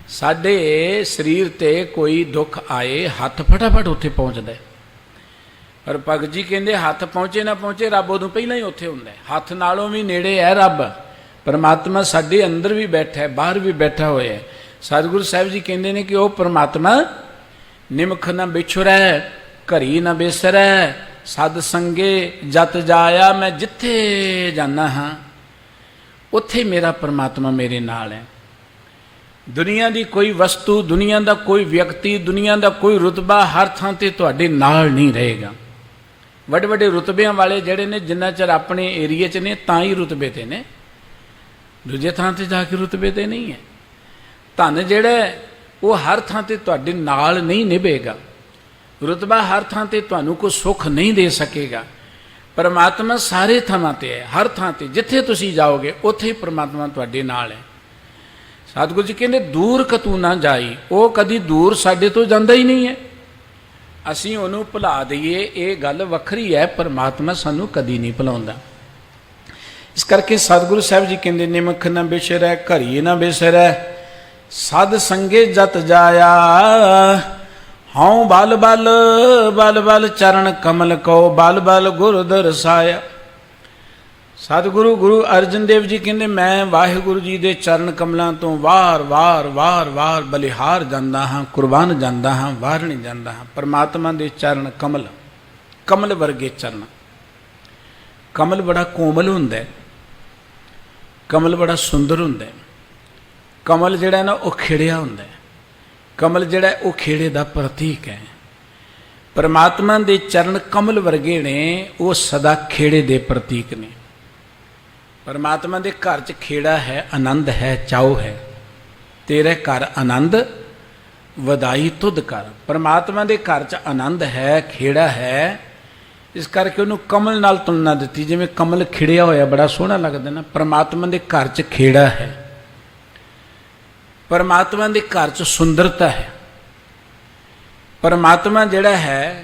ਸਾਡੇ ਸਰੀਰ ਤੇ ਕੋਈ ਦੁੱਖ ਆਏ, ਹੱਥ ਫਟਾਫਟ ਉੱਥੇ ਪਹੁੰਚਦਾ। ਪਰ ਭਗਤ ਜੀ ਕਹਿੰਦੇ ਹੱਥ ਪਹੁੰਚੇ ਨਾ ਪਹੁੰਚੇ, ਰੱਬ ਉਦੋਂ ਪਹਿਲਾਂ ਹੀ ਉੱਥੇ ਹੁੰਦਾ। ਹੱਥ ਨਾਲੋਂ ਵੀ ਨੇੜੇ ਹੈ ਰੱਬ। ਪਰਮਾਤਮਾ ਸਾਡੇ ਅੰਦਰ ਵੀ ਬੈਠਾ ਹੈ, ਬਾਹਰ ਵੀ ਬੈਠਾ ਹੋਇਆ ਹੈ। ਸਤਿਗੁਰੂ ਸਾਹਿਬ ਜੀ ਕਹਿੰਦੇ ਨੇ ਕਿ ਉਹ ਪਰਮਾਤਮਾ ਨਿਮਖ ਨਾ ਵਿਛੁਰੈ, ਘਰੀ ਨਾ ਬਿਸਰੈ, ਸਦ ਸੰਗੇ ਜਤ ਜਾਇਆ। ਮੈਂ ਜਿੱਥੇ ਜਾਣਾ ਹਾਂ ਉੱਥੇ ਮੇਰਾ ਪਰਮਾਤਮਾ ਮੇਰੇ ਨਾਲ ਹੈ। ਦੁਨੀਆ ਦੀ ਕੋਈ ਵਸਤੂ, ਦੁਨੀਆ ਦਾ ਕੋਈ ਵਿਅਕਤੀ, ਦੁਨੀਆ ਦਾ ਕੋਈ ਰੁਤਬਾ ਹਰ ਥਾਂ ਤੇ ਤੁਹਾਡੇ ਨਾਲ ਨਹੀਂ ਰਹੇਗਾ। ਵੱਡੇ ਵੱਡੇ ਰੁਤਬਿਆਂ ਵਾਲੇ ਜਿਹੜੇ ਨੇ, ਜਿੰਨਾ ਚਿਰ ਆਪਣੇ ਏਰੀਏ 'ਚ ਨੇ ਤਾਂ ਹੀ ਰੁਤਬੇ ਤੇ ਨੇ, ਦੂਜੇ ਥਾਂ ਤੇ ਜਾ ਕੇ ਰੁਤਬੇ ਤੇ ਨਹੀਂ ਹੈ। ਧਨ ਜਿਹੜਾ ਉਹ ਹਰ ਥਾਂ ਤੇ ਤੁਹਾਡੇ ਨਾਲ ਨਹੀਂ ਨਿਭੇਗਾ। ਰੁਤਬਾ ਹਰ ਥਾਂ ਤੇ ਤੁਹਾਨੂੰ ਕੋਈ ਸੁੱਖ ਨਹੀਂ ਦੇ ਸਕੇਗਾ। ਪਰਮਾਤਮਾ ਸਾਰੇ ਥਾਵਾਂ ਤੇ ਹੈ, ਹਰ ਥਾਂ ਤੇ ਜਿੱਥੇ ਤੁਸੀਂ ਜਾਓਗੇ ਉੱਥੇ ਹੀ ਪਰਮਾਤਮਾ ਤੁਹਾਡੇ ਨਾਲ ਹੈ। ਸਤਿਗੁਰੂ ਜੀ ਕਹਿੰਦੇ ਦੂਰ ਕਤੂ ਨਾ ਜਾਈ, ਉਹ ਕਦੀ ਦੂਰ ਸਾਡੇ ਤੋਂ ਜਾਂਦਾ ਹੀ ਨਹੀਂ ਹੈ। ਅਸੀਂ ਉਹਨੂੰ ਭੁਲਾ ਦਈਏ ਇਹ ਗੱਲ ਵੱਖਰੀ ਹੈ, ਪਰਮਾਤਮਾ ਸਾਨੂੰ ਕਦੀ ਨਹੀਂ ਭੁਲਾਉਂਦਾ। ਇਸ ਕਰਕੇ ਸਤਿਗੁਰੂ ਸਾਹਿਬ ਜੀ ਕਹਿੰਦੇ ਨਿਮਖ ਨਾ ਬਿਸਰੈ, ਘਰੀ ਨਾ ਬਿਸਰੈ, ਸਦ ਸੰਗੇ ਜਤ ਜਾਇਆ। ਹਉ ਬਲ ਬਲ ਬਲ ਬਲ ਚਰਨ ਕਮਲ ਕੋ, ਬਲ ਬਲ ਗੁਰ ਦਰਸਾਇਆ। ਸਤਿਗੁਰੂ ਗੁਰੂ ਅਰਜਨ ਦੇਵ ਜੀ ਕਹਿੰਦੇ ਮੈਂ ਵਾਹਿਗੁਰੂ ਜੀ ਦੇ ਚਰਨ ਕਮਲਾਂ ਤੋਂ ਵਾਰ ਵਾਰ ਵਾਰ ਵਾਰ ਬਲਿਹਾਰ ਜਾਂਦਾ ਹਾਂ, ਕੁਰਬਾਨ ਜਾਂਦਾ ਹਾਂ, ਵਾਰ ਨਹੀਂ ਜਾਂਦਾ ਹਾਂ। ਪਰਮਾਤਮਾ ਦੇ ਚਰਨ ਕਮਲ, ਕਮਲ ਵਰਗੇ ਚਰਨ। ਕਮਲ ਬੜਾ ਕੋਮਲ ਹੁੰਦਾ ਹੈ, ਕਮਲ ਬੜਾ ਸੁੰਦਰ ਹੁੰਦਾ ਹੈ। ਕਮਲ ਜਿਹੜਾ ਨਾ ਉਹ ਖਿੜਿਆ ਹੁੰਦਾ ਹੈ। ਕਮਲ ਜਿਹੜਾ ਉਹ ਖੇੜੇ ਦਾ ਪ੍ਰਤੀਕ ਹੈ। ਪਰਮਾਤਮਾ ਦੇ ਚਰਨ ਕਮਲ ਵਰਗੇ ਨੇ, ਉਹ ਸਦਾ ਖੇੜੇ ਦੇ ਪ੍ਰਤੀਕ ਨੇ। ਪਰਮਾਤਮਾ ਦੇ ਘਰ 'ਚ ਖੇੜਾ ਹੈ, ਆਨੰਦ ਹੈ, ਚਾਉ ਹੈ। ਤੇਰੇ ਘਰ ਆਨੰਦ ਵਧਾਈ ਤੁਧ ਕਰ। ਪਰਮਾਤਮਾ ਦੇ ਘਰ 'ਚ ਆਨੰਦ ਹੈ, ਖੇੜਾ ਹੈ, ਇਸ ਕਰਕੇ ਉਹਨੂੰ ਕਮਲ ਨਾਲ ਤੁਲਨਾ ਦਿੱਤੀ। ਜਿਵੇਂ ਕਮਲ ਖਿੜਿਆ ਹੋਇਆ ਬੜਾ ਸੋਹਣਾ ਲੱਗਦਾ ਨਾ, ਪਰਮਾਤਮਾ ਦੇ ਘਰ 'ਚ ਖੇੜਾ ਹੈ। ਪਰਮਾਤਮਾ ਦੇ ਘਰ 'ਚ ਸੁੰਦਰਤਾ ਹੈ। ਪਰਮਾਤਮਾ ਜਿਹੜਾ ਹੈ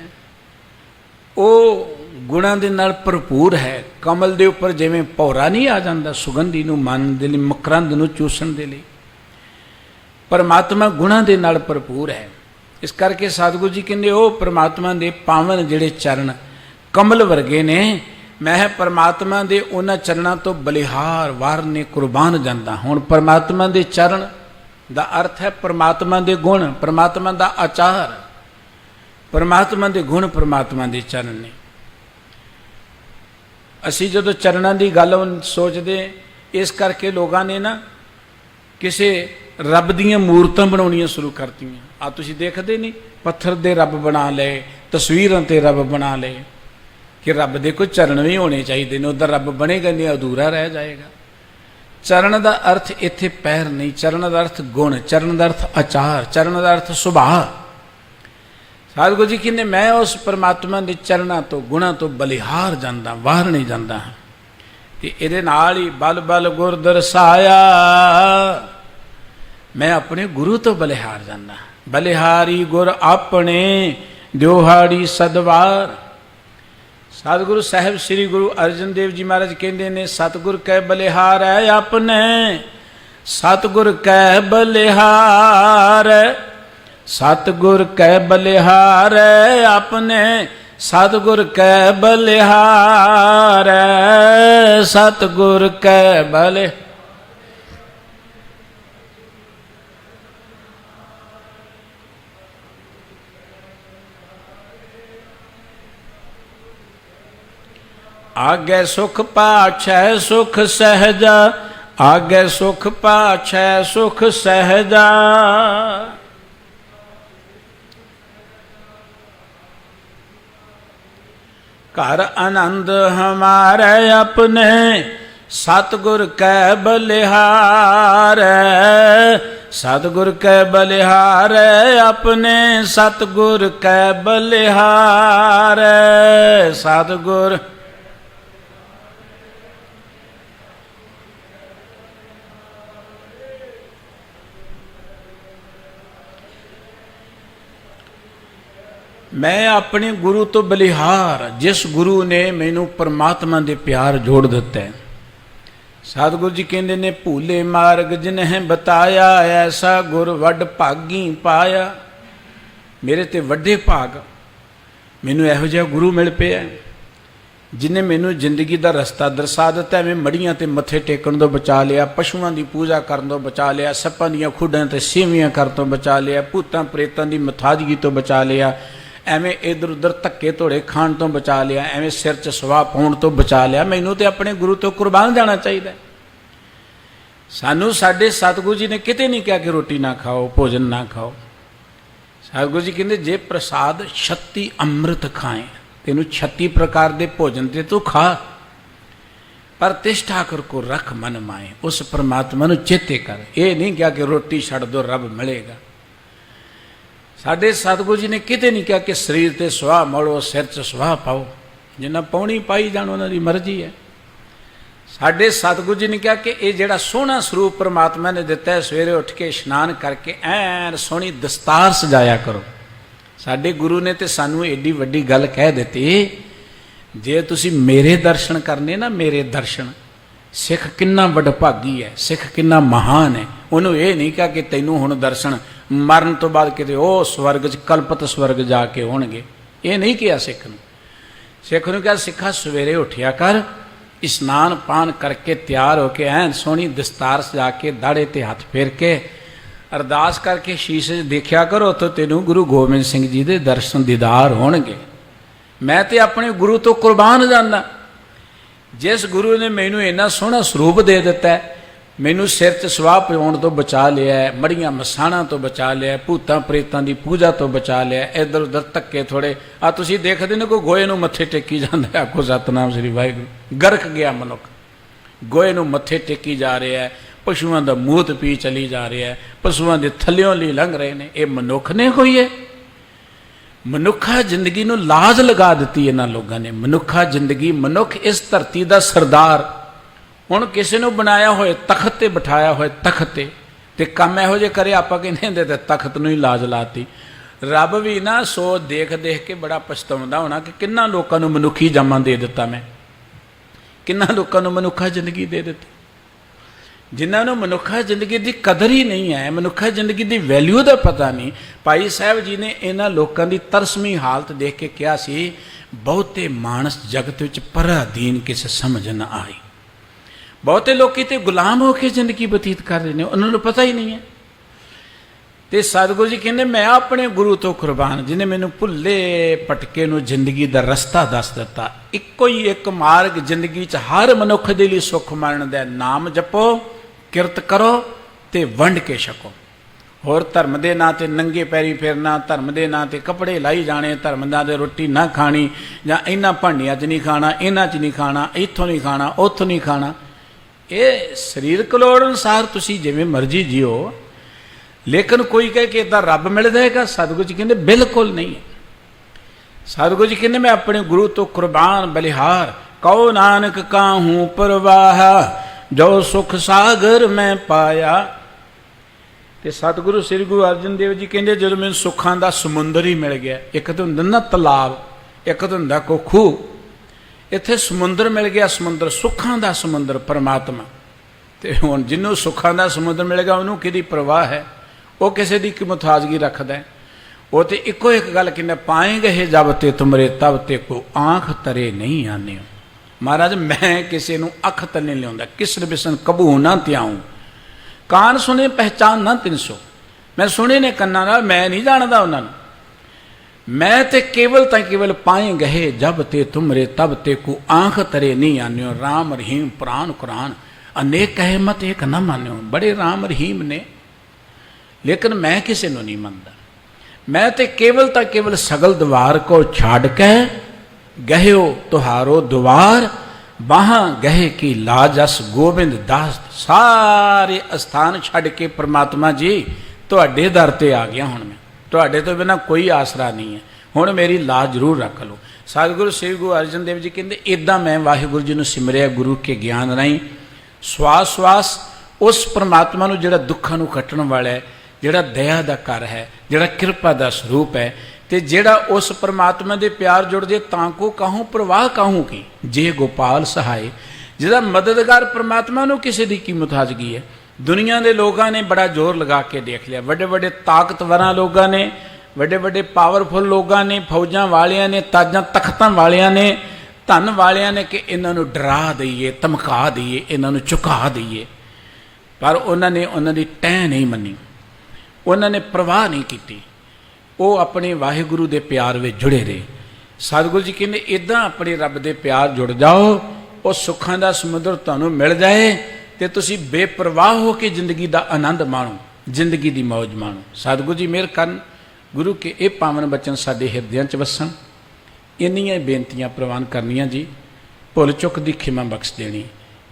ਉਹ ਗੁਣਾਂ ਦੇ ਨਾਲ ਭਰਪੂਰ ਹੈ। ਕਮਲ ਦੇ ਉੱਪਰ ਜਿਵੇਂ ਭੌਰਾ ਨਹੀਂ ਆ ਜਾਂਦਾ ਸੁਗੰਧੀ ਨੂੰ ਮਾਣਨ ਦੇ ਲਈ, ਮਕਰੰਦ ਨੂੰ ਚੂਸਣ ਦੇ ਲਈ, ਪਰਮਾਤਮਾ ਗੁਣਾਂ ਦੇ ਨਾਲ ਭਰਪੂਰ ਹੈ। ਇਸ ਕਰਕੇ ਸਤਿਗੁਰੂ ਜੀ ਕਹਿੰਦੇ ਉਹ ਪਰਮਾਤਮਾ ਦੇ ਪਾਵਨ ਜਿਹੜੇ ਚਰਨ ਕਮਲ ਵਰਗੇ ਨੇ। ਮੈਂ ਪਰਮਾਤਮਾ ਦੇ ਉਹਨਾਂ ਚਰਨਾਂ ਤੋਂ ਬਲਿਹਾਰ ਵਾਰ ਨੇ ਕੁਰਬਾਨ ਜਾਂਦਾ। ਹੁਣ ਪਰਮਾਤਮਾ ਦੇ ਚਰਨ ਦਾ ਅਰਥ ਹੈ ਪਰਮਾਤਮਾ ਦੇ ਗੁਣ, ਪਰਮਾਤਮਾ ਦਾ ਆਚਾਰ, ਪਰਮਾਤਮਾ ਦੇ ਗੁਣ, ਪਰਮਾਤਮਾ ਦੇ ਚਰਨ ਨੇ। ਅਸੀਂ ਜਦੋਂ ਚਰਨਾਂ ਦੀ ਗੱਲ ਸੋਚਦੇ, ਇਸ ਕਰਕੇ ਲੋਕਾਂ ਨੇ ਨਾ ਕਿਸੇ ਰੱਬ ਦੀਆਂ ਮੂਰਤਾਂ ਬਣਾਉਣੀਆਂ ਸ਼ੁਰੂ ਕਰਤੀਆਂ। ਆ ਤੁਸੀਂ ਦੇਖਦੇ ਨਹੀਂ, ਪੱਥਰ ਦੇ ਰੱਬ ਬਣਾ ਲਏ, ਤਸਵੀਰਾਂ ਤੇ ਰੱਬ ਬਣਾ ਲਏ ਕਿ ਰੱਬ ਦੇ ਕੋਈ ਚਰਨ ਵੀ ਹੋਣੇ ਚਾਹੀਦੇ ਨੇ, ਉੱਧਰ ਰੱਬ ਬਣੇਗਾ ਨਹੀਂ, ਅਧੂਰਾ ਰਹਿ ਜਾਏਗਾ। ਚਰਨ ਦਾ ਅਰਥ ਇੱਥੇ ਪੈਰ ਨਹੀਂ, ਚਰਨ ਦਾ ਅਰਥ ਗੁਣ, ਚਰਨ ਦਾ ਅਰਥ ਆਚਾਰ, ਚਰਨ ਦਾ ਅਰਥ ਸੁਭਾਅ। ਸਤਿਗੁਰੂ ਜੀ ਕਹਿੰਦੇ ਮੈਂ ਉਸ ਪਰਮਾਤਮਾ ਦੇ ਚਰਨਾਂ ਤੋਂ, ਗੁਣਾਂ ਤੋਂ ਬਲਿਹਾਰ ਜਾਂਦਾ, ਵਾਰ ਨਹੀਂ ਜਾਂਦਾ ਹਾਂ। ਤੇ ਇਹਦੇ ਨਾਲ ਹੀ ਬਲ ਬਲ ਗੁਰ ਦਰਸਾਇਆ, ਮੈਂ ਆਪਣੇ ਗੁਰੂ ਤੋਂ ਬਲਿਹਾਰ ਜਾਂਦਾ। ਬਲਿਹਾਰੀ ਗੁਰ ਆਪਣੇ ਦਿਓਹਾੜੀ ਸਦਵਾਰ। ਸਤਿਗੁਰੂ ਸਾਹਿਬ ਸ੍ਰੀ ਗੁਰੂ ਅਰਜਨ ਦੇਵ ਜੀ ਮਹਾਰਾਜ ਕਹਿੰਦੇ ਨੇ ਸਤਿਗੁਰ ਕੈ ਬਲਿਹਾਰ ਹੈ ਆਪਣੇ, ਸਤਿਗੁਰ ਕੈ ਬਲਿਹਾਰ, ਸਤਿਗੁਰ ਕੈ ਬਲਿਹਾਰ ਆਪਣੇ, ਸਤਿਗੁਰ ਕੈ ਬਲਿਹਾਰ, ਸਤਿਗੁਰ ਕੈ ਬਲਿ। ਆਗੇ ਸੁਖ ਪਾਛੈ ਸੁਖ ਸਹਿਜਾ, ਆਗੇ ਸੁਖ ਪਾਛੈ ਸੁਖ ਸਹਿਜਾ। ਘਰ ਆਨੰਦ ਹਮਾਰੇ ਆਪਣੇ, ਸਤਿਗੁਰ ਕੈ ਬਲਿਹਾਰ, सतगुर कै बलिहार, अपने सतगुर कै बलिहार। सतगुर मैं अपने गुरु तो बलिहार, जिस गुरु ने मैनू परमात्मा दे प्यार जोड़ दिता है। सतगुरु जी कहते ने भूले मार्ग जिन्हें बताया, ऐसा गुर वड भागी पाया। मेरे ते वड्डे भाग, मैनू इहो जिहा गुरु मिल पिया जिन्हें मैनू जिंदगी का रस्ता दर्शा दिता। मैं मड़ियां ते मत्थे टेकण तो बचा लिया, पशुओं की पूजा करन तो बचा लिया, सप्पां दीयां खुडां ते सेवियां करन तो बचा लिया, भूतां प्रेतां की मथाजगी तो बचा लिया, एवें इधर उधर धक्के धोड़े खाण तो बचा लिया, एवें सिर च सवाह पाउण तो बचा लिया। मैनू तो अपने गुरु तो कुर्बान जाना चाहिए। सानू साडे सतगुरु जी ने किते नहीं कहा कि रोटी ना खाओ, भोजन ना खाओ। सतगुरु जी कहते जे प्रसाद 36 अमृत खाए, तेनू 36 प्रकार के भोजन ते तू खा, पर तिष्ठा कर को रख मन माए, उस परमात्मा नू चेते कर। ये नहीं कहा कि रोटी छड़ दो रब मिलेगा। साडे सतगुरु जी ने किते नहीं कहा कि शरीर ते सुआह मड़ो, सिर च सुआह पाओ, जिन्ना पाउणी पाई जाण उन्हां दी मर्जी है। साडे सतगुरु जी ने कहा कि ये जिहड़ा सोहना स्वरूप परमात्मा ने दिता है, सवेरे उठ के इशनान करके ऐन सोहनी दस्तार सजाया करो। साडे गुरु ने तो सानू एडी वड्डी गल कह दित्ती, जे तुसी मेरे दर्शन करने ना, मेरे दर्शन, सिख किन्ना वडभागी है, सिख किन्ना महान है। उन्होंने ये नहीं कहा कि तैनू हुण दर्शन मरण तो बाद किते ओ स्वर्ग च कल्पत स्वर्ग जाके होणगे, ये नहीं कहा सिख नूं। सिख नूं कहा सिखा सवेरे उठिया कर, इशनान पान करके तैयार होके ऐन सोहनी दस्तार सजा के दाड़े ते हथ फेर के अरदास करके शीशे देखिया करो, तो तेनू गुरु गोबिंद सिंह जी दे दर्शन दीदार होणगे। मैं तो अपने गुरु तो कुर्बान जाना। जिस गुरु ने मैनू इन्ना सोहना स्वरूप दे दिता है, मैनू सिर च सवाह पाउण तो बचा लिया है, मड़ियां मसाणा तो बचा लिया है, भूतां प्रेतां की पूजा तो बचा लिया है, इधर उधर धक्के थोड़े आ तुसीं देखदे ने कोई गोए नूं मत्थे टेकी जांदा है, आखो सतनाम श्री वाहिगुरू। गरक गया मनुख, गोए नूं मत्थे टेकी जा रहा है, पशुओं का मूत पी चली जा रहा है, पशुओं के थल्लियों ली लंघ रहे हैं। ये मनुख ने कोई है? मनुखा जिंदगी नूं लाज लगा दी इन्हां लोगों ने। मनुखा जिंदगी, मनुख इस धरती का सरदार, हुण किसी ने बनाया होए तख्त ते बिठाया होए तख्त ते काम इहो जिहे करे, आपां कहंदे ते तख्त नूं ही लाज लाती। रब भी ना सो देख देख के बड़ा पछताउंदा होना कि किन्ना लोकां नूं मनुखी जामा दे दिता, मैं किन्ना लोकां नूं मनुखा जिंदगी दे दित्ती, जिन्हां नूं मनुखा जिंदगी की कदर ही नहीं है, मनुखा जिंदगी की वैल्यू का पता नहीं। भाई साहब जी ने इन्हां लोकां की तरसमी हालत देख के कहा सी, बहुते मानस जगत विच पराधीन किसे समझ न आई। बहुते लोग तो गुलाम होकर जिंदगी बतीत कर रहे हैं, उन्होंने पता ही नहीं है। तो सतगुरु जी कहते मैं अपने गुरु तो कुर्बान, जिन्हें मैनू भुले पटके नूं जिंदगी का रस्ता दस दिता। इको ही एक मार्ग जिंदगी च हर मनुख दे लई सुख मरण दा, नाम जपो, किरत करो ते वंड के छको। होर धर्म के नां ते नंगे पैरी फिरना, धर्म के नां ते कपड़े लाई जाने, धर्म नां ते रोटी ना खानी, जां इन्हां भांडियां च नहीं खाना, इन्हां च नहीं खाना, इत्थों नहीं खाना, उत्थों नहीं खाना। ये सरीरक लोड़ अनुसार तुसी जिवें मर्जी जियो, लेकिन कोई कहे कि इदा रब मिल जाएगा, सतगुरु जी कहते बिल्कुल नहीं है। सतगुरु जी कहते मैं अपने गुरु तो कुर्बान बलिहार, कहो नानक काहूं परवाह, जो सुख सागर मैं पाया। ते सतगुरु श्री गुरु अर्जन देव जी कहते जो मैंने सुखां दा समुंदर ही मिल गया, एक तो हुंदा ना तलाब, एक तो हुंदा कोई खूह, इत्थे समुंदर मिल गया, समुंदर सुखां दा समुंदर परमात्मा। तो हुण जिन्हों सुखां दा समुंदर मिल गया उन्होंने किहदी परवाह है, वो किसी की मुताजगी रखता है। वो तो इको एक गल कहना, पाएंगे हे जब ते तुमरे तब ते को आँख तरे नहीं आने। महाराज मैं किसी को अख तले नहीं लिया, किस बिसन कबू ना त्याऊँ, कान सुने पहचान ना 300। मैं सुने ने कन्ना नाल, मैं नहीं जानता उन्होंने। मैं ते केवल पाए गहे जब ते तुमरे तब ते को आँख तरे नहीं आन्यो। राम रहीम पुराण कुरान अनेक कहे मत एक न मान्यो। बड़े राम रहीम ने, लेकिन मैं किसी को नहीं मनता। मैं ते केवल सगल द्वार को छाड़ के गहियो तुहारो द्वार, ਬਾਹਾਂ ਗਹਿ ਕੀ ਲਾਜਸ ਗੋਬਿੰਦ ਦਾਸ। ਸਾਰੇ ਅਸਥਾਨ ਛੱਡ ਕੇ ਪ੍ਰਮਾਤਮਾ ਜੀ ਤੁਹਾਡੇ ਦਰ ਤੇ ਆ ਗਿਆ। ਹੁਣ ਮੈਂ ਤੁਹਾਡੇ ਤੋਂ ਬਿਨਾਂ ਕੋਈ ਆਸਰਾ ਨਹੀਂ ਹੈ, ਹੁਣ ਮੇਰੀ ਲਾਜ ਜ਼ਰੂਰ ਰੱਖ ਲਓ। ਸਤਿਗੁਰੂ ਸ੍ਰੀ ਗੁਰੂ ਅਰਜਨ ਦੇਵ ਜੀ ਕਹਿੰਦੇ ਇੱਦਾਂ ਮੈਂ ਵਾਹਿਗੁਰੂ ਜੀ ਨੂੰ ਸਿਮਰਿਆ ਗੁਰੂ ਕੇ ਗਿਆਨ ਰਾਹੀਂ। ਸਵਾਸ ਸਵਾਸ ਉਸ ਪ੍ਰਮਾਤਮਾ ਨੂੰ ਜਿਹੜਾ ਦੁੱਖਾਂ ਨੂੰ ਕੱਟਣ ਵਾਲਾ ਹੈ, ਜਿਹੜਾ ਦਇਆ ਦਾ ਘਰ ਹੈ, ਜਿਹੜਾ ਕਿਰਪਾ ਦਾ ਸਰੂਪ ਹੈ, ਤੇ ਜਿਹੜਾ ਉਸ ਪ੍ਰਮਾਤਮਾ ਦੇ ਪਿਆਰ ਜੁੜਦੇ ਤਾਂ ਕੋ ਕਹੂੰ ਪ੍ਰਵਾਹ ਕਹੂੰ ਕੀ ਜੇ ਗੋਪਾਲ ਸਹਾਏ। ਜਿਹਦਾ ਮਦਦਗਾਰ ਪ੍ਰਮਾਤਮਾ ਨੂੰ ਕਿਸੇ ਦੀ ਕੀ ਮੁਤਾਜ਼ਗੀ ਹੈ। ਦੁਨੀਆ ਦੇ ਲੋਕਾਂ ਨੇ ਬੜਾ ਜ਼ੋਰ ਲਗਾ ਕੇ ਦੇਖ ਲਿਆ, ਵੱਡੇ ਵੱਡੇ ਤਾਕਤਵਰਾਂ ਲੋਕਾਂ ਨੇ, ਵੱਡੇ ਵੱਡੇ ਪਾਵਰਫੁਲ ਲੋਕਾਂ ਨੇ, ਫੌਜਾਂ ਵਾਲਿਆਂ ਨੇ, ਤਾਜਾਂ ਤਖਤਾਂ ਵਾਲਿਆਂ ਨੇ, ਧਨ ਵਾਲਿਆਂ ਨੇ ਕਿ ਇਹਨਾਂ ਨੂੰ ਡਰਾ ਦਈਏ, ਧਮਕਾ ਦਈਏ, ਇਹਨਾਂ ਨੂੰ ਝੁਕਾ ਦਈਏ। ਪਰ ਉਹਨਾਂ ਨੇ ਉਹਨਾਂ ਦੀ ਟਹਿ ਨਹੀਂ ਮੰਨੀ, ਉਹਨਾਂ ਨੇ ਪ੍ਰਵਾਹ ਨਹੀਂ ਕੀਤੀ। ਉਹ ਆਪਣੇ ਵਾਹਿਗੁਰੂ ਦੇ ਪਿਆਰ ਵਿੱਚ ਜੁੜੇ ਰਹੇ। ਸਤਿਗੁਰੂ ਜੀ ਕਹਿੰਦੇ ਇੱਦਾਂ ਆਪਣੇ ਰੱਬ ਦੇ ਪਿਆਰ ਜੁੜ ਜਾਓ, ਉਹ ਸੁੱਖਾਂ ਦਾ ਸਮੁੰਦਰ ਤੁਹਾਨੂੰ ਮਿਲ ਜਾਏ ਤੇ ਤੁਸੀਂ ਬੇਪਰਵਾਹ ਹੋ ਕੇ ਜ਼ਿੰਦਗੀ ਦਾ ਆਨੰਦ ਮਾਣੋ, ਜ਼ਿੰਦਗੀ ਦੀ ਮੌਜ ਮਾਣੋ। ਸਤਿਗੁਰੂ ਜੀ ਮਿਹਰ ਕਰਨ, ਗੁਰੂ ਕੇ ਇਹ ਪਾਵਨ ਬਚਨ ਸਾਡੇ ਹਿਰਦਿਆਂ 'ਚ ਵਸਣ। ਇੰਨੀਆਂ ਹੀ ਬੇਨਤੀਆਂ ਪ੍ਰਵਾਨ ਕਰਨੀਆਂ ਜੀ, ਭੁੱਲ ਚੁੱਕ ਦੀ ਖਿਮਾ ਬਖਸ਼ ਦੇਣੀ।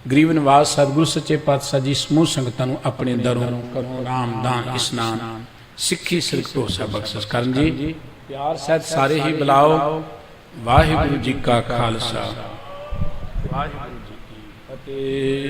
ਗਰੀਬ ਨਿਵਾਜ ਸਤਿਗੁਰੂ ਸੱਚੇ ਪਾਤਸ਼ਾਹ ਜੀ ਸਮੂਹ ਸੰਗਤਾਂ ਨੂੰ ਆਪਣੇ ਦਰੋਂ ਕਰੋ ਰਾਮ ਦਾਨ ਇਸ਼ਨਾਨ ਸਿੱਖੀ ਸਿਰਕ ਭਰੋਸਾ ਬਖਸ਼ਿਸ਼ ਕਰਨ ਜੀ। ਪਿਆਰ ਸਹਿਤ ਸਾਰੇ ਹੀ ਬੁਲਾਓ। ਵਾਹਿਗੁਰੂ ਜੀ ਕਾ ਖਾਲਸਾ, ਵਾਹਿਗੁਰੂ ਜੀ ਕੀ ਫਤਿਹ।